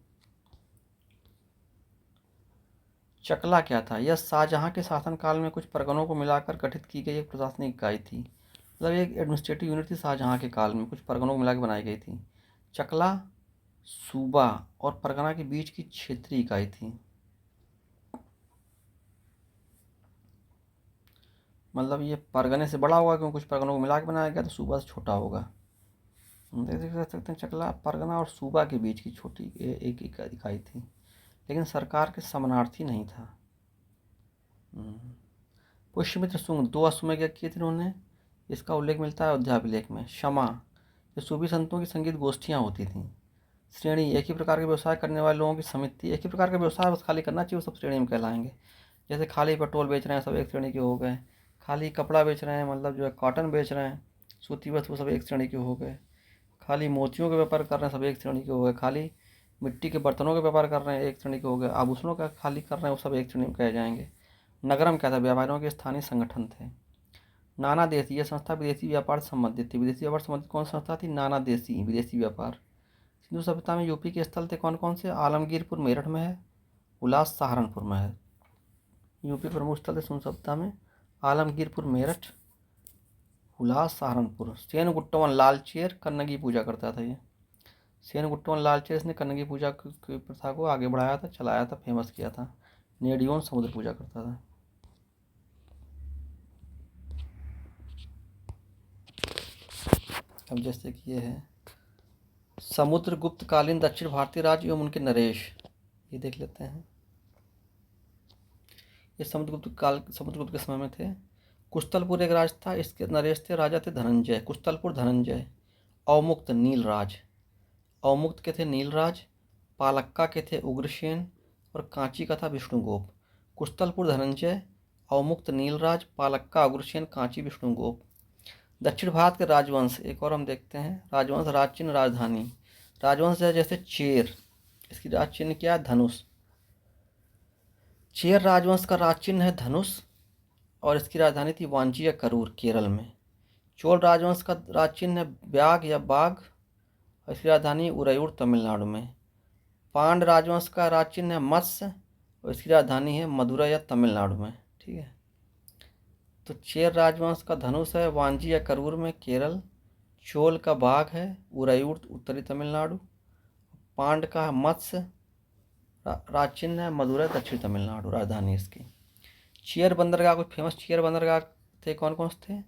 चकला क्या था, यह शाहजहां के शासनकाल में कुछ परगनों को मिलाकर गठित की गई एक प्रशासनिक इकाई थी। मतलब एक एडमिनिस्ट्रेटिव यूनिट थी शाहजहां के काल में, कुछ परगनों को मिलाकर बनाई गई थी। चकला सूबा और परगना के बीच की क्षेत्रीय इकाई थी। मतलब ये परगने से बड़ा होगा क्योंकि कुछ परगनों को मिला के बनाया गया, तो सूबा से छोटा होगा। देख सकते हैं चकला परगना और सूबा के बीच की छोटी एक इकाई थी, लेकिन सरकार के समानार्थी नहीं था। पुष्यमित्र शुंग, 2 अश्वमेध यज्ञ किए थे इन्होंने। इसका उल्लेख मिलता है अयोध्याभिलेख में। क्षमा, ये सूफी संतों की संगीत गोष्ठियाँ होती थीं। श्रेणी, एक ही प्रकार के व्यवसाय करने वाले लोगों की समिति। एक ही प्रकार का व्यवसाय बस खाली करना चाहिए, वो सब श्रेणी में कहलाएंगे। जैसे खाली पेट्रोल बेच रहे हैं, सब एक श्रेणी के हो गए। खाली कपड़ा बेच रहे हैं, मतलब जो है कॉटन बेच रहे हैं, सूती वस्त्र, वो सब एक श्रेणी के हो गए। खाली मोतियों के व्यापार कर रहे हैं, सब एक श्रेणी के हो गए। खाली मिट्टी के बर्तनों के व्यापार कर रहे हैं, एक श्रेणी के हो गए। आभूषणों का खाली कर रहे हैं, वो सब एक श्रेणी में कहे जाएंगे। नगरम क्या था, व्यापारियों के स्थानीय संगठन थे। नाना देशी, यह संस्था विदेशी व्यापार से संबंधित थी। विदेशी व्यापार संबंधित कौन संस्था थी, नाना देशी, विदेशी व्यापार। सिंधु सभ्यता में यूपी के स्थल थे कौन कौन से, आलमगीरपुर मेरठ में है, उल्लास सहारनपुर में है। यूपी प्रमुख स्थल थे सिंधु सभ्यता में, आलमगीरपुर मेरठ, उल्लास सहारनपुर। सेन गुट्टवन लालचेर कन्नगी पूजा करता था ये। सेन गुट्टवन लालचेर, इसने कन्नगी पूजा की प्रथा को आगे बढ़ाया था, चलाया था, फेमस किया था। नेडियोन समुद्र पूजा करता था। अब जैसे कि ये है समुद्रगुप्तकालीन दक्षिण भारतीय राज्य एवं उनके नरेश, ये देख लेते हैं। ये समुद्रगुप्त के समय में थे। कुस्तलपुर एक राज था, इसके नरेश थे, राजा थे धनंजय। कुस्तलपुर धनंजय। अवमुक्त नीलराज, अवमुक्त के थे नीलराज। पालक्का के थे उग्रसेन और कांची का था विष्णुगोप। कुस्तलपुर धनंजय, अवमुक्त नीलराज, पालक्का उग्रसेन, कांची विष्णुगोप। दक्षिण भारत के राजवंश एक और हम देखते हैं। राजवंश, राजचिन्ह, राजधानी। राजवंश है जैसे चेर, इसकी राजचिन्ह क्या है, धनुष। चेर राजवंश का राजचिन्ह है धनुष और इसकी राजधानी थी वांची या करूर, केरल में। चोल राजवंश का राजचिन्ह है ब्याग या बाघ और इसकी राजधानी उरयूर, तमिलनाडु में। पांड राजवंश का राजचिन्ह है मत्स्य और इसकी राजधानी है मदुरै या तमिलनाडु में। ठीक है, तो चेर राजवंश का धनुष है वांची या करूर में, केरल। चोल का बाघ है उरयूर, उत्तरी तमिलनाडु। पांड का मत्स्य राजचिन्ह है मदुरै, दक्षिण तमिलनाडु, राजधानी इसकी। चेर बंदरगाह, कुछ फेमस चेर बंदरगाह थे कौन कौन से थे?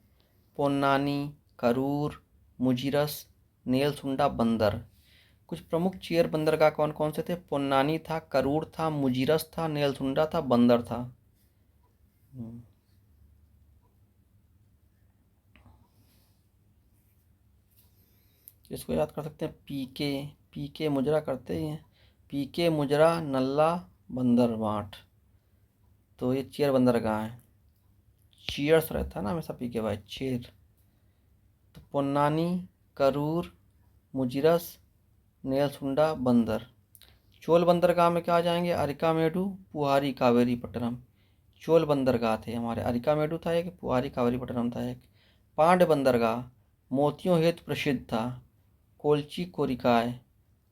पोन्नानी, करूर, मुजिरस, नेलसुंडा बंदर। कुछ प्रमुख चेर बंदरगाह कौन कौन से थे? पोन्नानी था, करूर था, मुजिरस था, नेलसुंडा था, बंदर था। इसको याद कर सकते हैं, पीके, पीके मुजरा करते ही हैं, पीके मुजरा, नल्ला, बंदरबांट। तो ये चेर बंदरगाह है। चीयर्स रहता है ना हमेशा पीके भाई, चेर। तो पोन्नानी, करूर, मुजिरस, नेलसुंडा, बंदर। चोल बंदरगाह में क्या आ जाएंगे? अरिकामेडु, पुहारी, कावेरी पट्टनम। चोल बंदरगाह थे हमारे, अरिकामेडु था एक, पुहारी कावेरी पट्टनम था एक। पांड बंदरगाह मोतियों हेतु प्रसिद्ध था, कोल्ची कोरिकाय।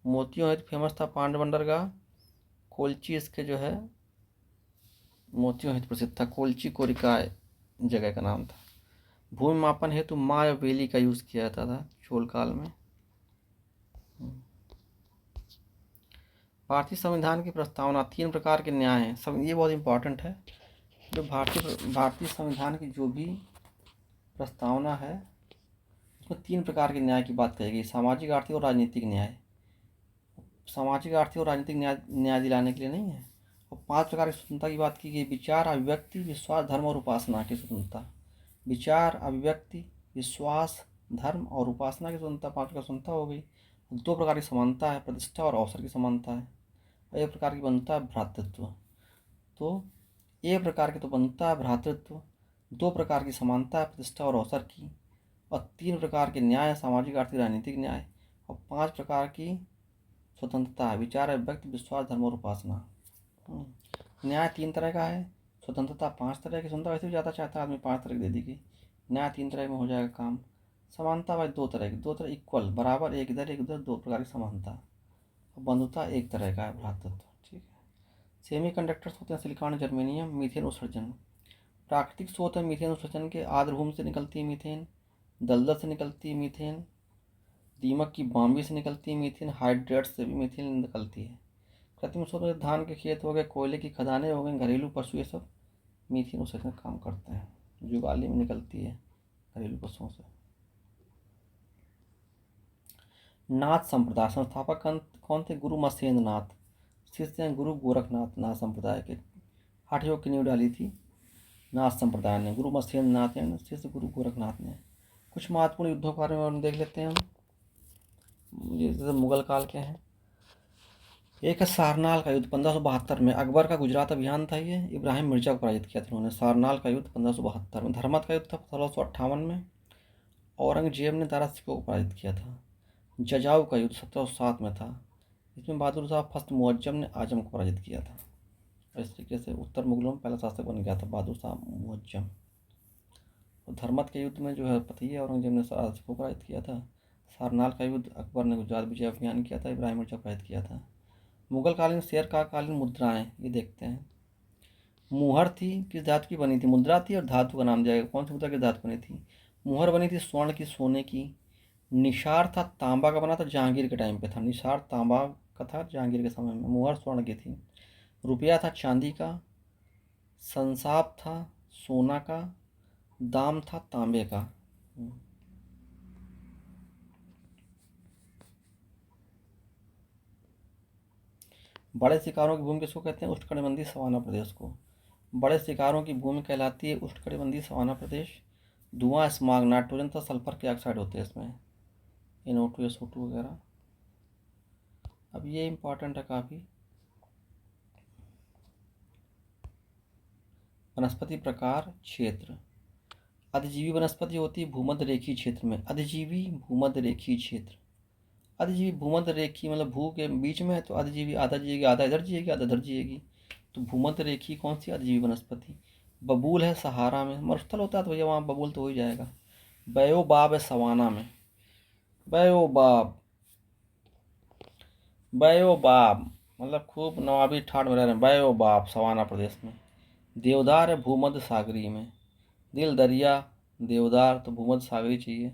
मोतियों हेतु फेमस था पांड बंदरगाह, कोल्ची इसके जो है मोतियों हेतु प्रसिद्ध था, कोल्ची कोरिकाय जगह का नाम था। भूमि मापन हेतु माय वेली का यूज किया जाता था चोल काल में। भारतीय संविधान की प्रस्तावना, 3 प्रकार के न्याय हैं। सब ये बहुत इंपॉर्टेंट है। जो भारतीय संविधान की जो भी प्रस्तावना है उसमें 3 प्रकार के न्याय की बात कही गई, सामाजिक, आर्थिक और राजनीतिक न्याय। सामाजिक, आर्थिक और राजनीतिक न्याय दिलाने के लिए नहीं है। और 5 प्रकार की स्वतंत्रता की बात की गई, विचार, अभिव्यक्ति, विश्वास, धर्म और उपासना की स्वतंत्रता। विचार, अभिव्यक्ति, विश्वास, धर्म और उपासना की स्वतंत्रता, 5 प्रकार स्वतंत्रता हो गई। 2 प्रकार की समानता है, प्रतिष्ठा और अवसर की समानता है। और 1 प्रकार की बनता है भ्रातृत्व। तो 1 प्रकार की तो बनता है भ्रातृत्व, 2 प्रकार की समानता है, प्रतिष्ठा और अवसर की, और 3 प्रकार के न्याय, सामाजिक, आर्थिक, राजनीतिक न्याय, और 5 प्रकार की स्वतंत्रता है, विचार, अभिव्यक्ति, विश्वास, धर्म और उपासना। न्याय 3 तरह का है, स्वतंत्रता 5 तरह की। स्वतंत्रता वैसे भी ज़्यादा चाहता है आदमी, 5 तरह की दे देगी। न्याय 3 तरह में हो जाएगा काम। समानता भाई 2 तरह की, 2 तरह इक्वल, बराबर, एक इधर एक उधर, 2 प्रकार की समानता। और बंधुता 1 तरह का है, भ्रातृत्व। ठीक है। सेमी कंडक्टर्स होते हैं सिलिकॉन, जर्मेनियम। मीथेन उत्सर्जन, प्राकृतिक स्रोत है मीथेन उत्सर्जन के। आर्द्रभूमि से निकलती है मीथेन, दलदल से निकलती है मीथेन, दीमक की बाम्बी से निकलती है मीथेन, हाइड्रेट्स से भी मीथेन निकलती है। कृत्रिम स्रोत धान के खेत हो गए, कोयले की खदानें हो गई, घरेलू पशु, ये सब मीथेन उत्सर्जन का काम करते हैं। जुगाली में निकलती है घरेलू पशुओं से। नाथ संप्रदाय संस्थापक कौन थे? गुरु मत्स्येंद्र नाथ। शिष्य हैं गुरु गोरखनाथ नाथ संप्रदाय के। 8 योग की नींव डाली थी नाथ संप्रदाय ने, गुरु मत्स्येंद्र नाथ ने, शिष्य गुरु गोरखनाथ ने। कुछ महत्वपूर्ण युद्धों के बारे में देख लेते हैं हम, ये मुगल काल के हैं। एक है सारनाल का युद्ध 1572 में, अकबर का गुजरात अभियान था ये, इब्राहिम मिर्जा को पराजित किया था उन्होंने। सारनाल का युद्ध 1572 में। धर्मत का युद्ध था 1658 में, औरंगजेब ने दारा शिकोह को पराजित किया था। जजाऊ का युद्ध 1707 में था, इसमें बहादुर शाह फर्स्ट मुअज्जम ने आजम को पराजित किया था। और इस तरीके से उत्तर मुगलों में पहला शासक बन गया था बहादुर शाह मुअज्जम। और धर्मत के युद्ध में जो है पता ही है, औरंगजेब ने दारा शिकोह को पराजित किया था। सारनाल का युद्ध अकबर ने गुजरात विजय अभियान किया था, इब्राहिम मिर्जा को पराजित किया था। मुगल कालीन शेर का कालीन मुद्राएं, ये देखते हैं। मुहर थी, किस धातु की बनी थी? मुद्रा थी और धातु का नाम दिया गया, कौन सी मुद्रा की धातु बनी थी? मुहर बनी थी स्वर्ण की, सोने की। निशार था, तांबा का बना था, जहांगीर के टाइम पे था। निशार तांबा का था जहांगीर के समय में। मुहर स्वर्ण की थी। रुपया था चांदी का। संसाप था सोना का। दाम था तांबे का। बड़े शिकारों की भूमि किसको कहते हैं? उष्णकटिबंधीय सवाना प्रदेश को। बड़े शिकारों की भूमि कहलाती है उष्णकटिबंधीय सवाना प्रदेश। धुआं, स्मॉग, नाइट्रोजन तथा सल्फर के ऑक्साइड होते हैं इसमें, NO2 SO2 वगैरह। अब ये इंपॉर्टेंट है काफ़ी। वनस्पति प्रकार, क्षेत्र। अधिजीवी वनस्पति होती है भूमध्य रेखीय क्षेत्र में। अधिजीवी भूमध्य रेखीय क्षेत्र। अधिजीवी भूमध्य रेखीय मतलब भू के बीच में है, तो अधिजीवी आधा जिएगी, आधा इधर जिएगी, आधा इधर जिएगी। तो भूमध्य रेखीय कौन सी? अधिजीवी वनस्पति। बबूल है सहारा में, मरुस्थल होता है तो भैया वहाँ बबूल तो हो ही जाएगा। बायोबाब है सवाना में। बायोबाब, बायोबाब मतलब खूब नवाबी ठाट में रह रहे हैं, बायोबाब सवाना प्रदेश में। देवदार है भूमध्य सागरीय में। दिल दरिया, देवदार तो भूमध्य सागरीय चाहिए।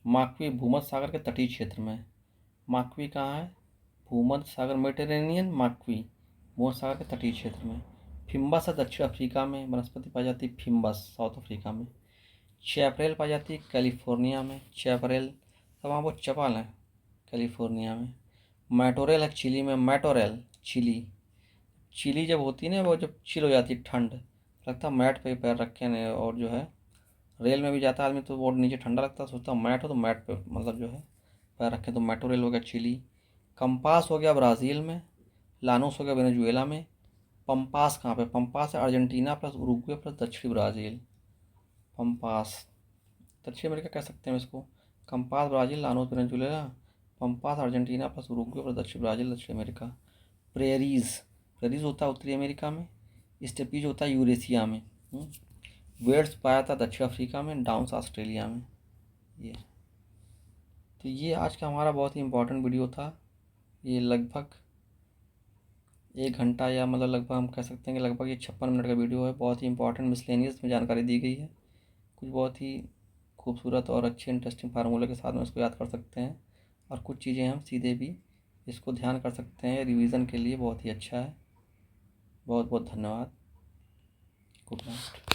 माकवी भूमध्य सागर के तटीय क्षेत्र में। माकवी कहाँ है? भूमध्य सागर, मेडिटेरेनियन माकवी भूमध्य सागर के तटीय क्षेत्र में। फिम्बस है दक्षिण अफ्रीका में वनस्पति पाई जाती है, फिम्बस साउथ अफ्रीका में। चैपरेल पाई जाती है कैलिफोर्निया में, चैपरेल सब वहाँ वो चपल है कैलिफोर्निया में। मैटोरेल है चिली में, मैटोरेल चिली। चिली जब होती है ना, वो जब चिल हो जाती है ठंड, लगता है मैट पे पैर रखे ने, और जो है रेल में भी जाता है आदमी तो वो नीचे ठंडा लगता है, सोचता है मैट हो तो मैट पे मतलब जो है पैर रखे, तो मैटोरेल हो गया चिली। कंपास हो गया ब्राज़ील में, लानोस हो गया वेनेजुएला में। पंपास कहाँ पे, पंपास है अर्जेंटीना प्लस उरुग्वे प्लस दक्षिणी ब्राज़ील। पंपास दक्षिण अमेरिका कह सकते हैं इसको। Compass Brazil, Llanos Venezuela, pampas Argentina plus Uruguay plus दक्षिण ब्राज़ील दक्षिण अमेरिका। प्रेरीज, प्रेरीज होता है उत्तरी अमेरिका में, स्टेपीज होता है यूरेशिया में। वेट्स पाया था दक्षिण अफ्रीका में, डाउन्स ऑस्ट्रेलिया में। ये तो ये आज का हमारा बहुत ही इम्पोर्टेंट वीडियो था। ये लगभग 1 घंटा या मतलब लगभग हम कह सकते हैं कि लगभग ये 56 मिनट का वीडियो है। बहुत ही इंपॉर्टेंट मिसलेनियस में जानकारी दी गई है, कुछ बहुत ही खूबसूरत और अच्छे इंटरेस्टिंग फार्मूले के साथ में इसको याद कर सकते हैं, और कुछ चीज़ें हम सीधे भी इसको ध्यान कर सकते हैं। रिवीजन के लिए बहुत ही अच्छा है। बहुत बहुत धन्यवाद। Good night.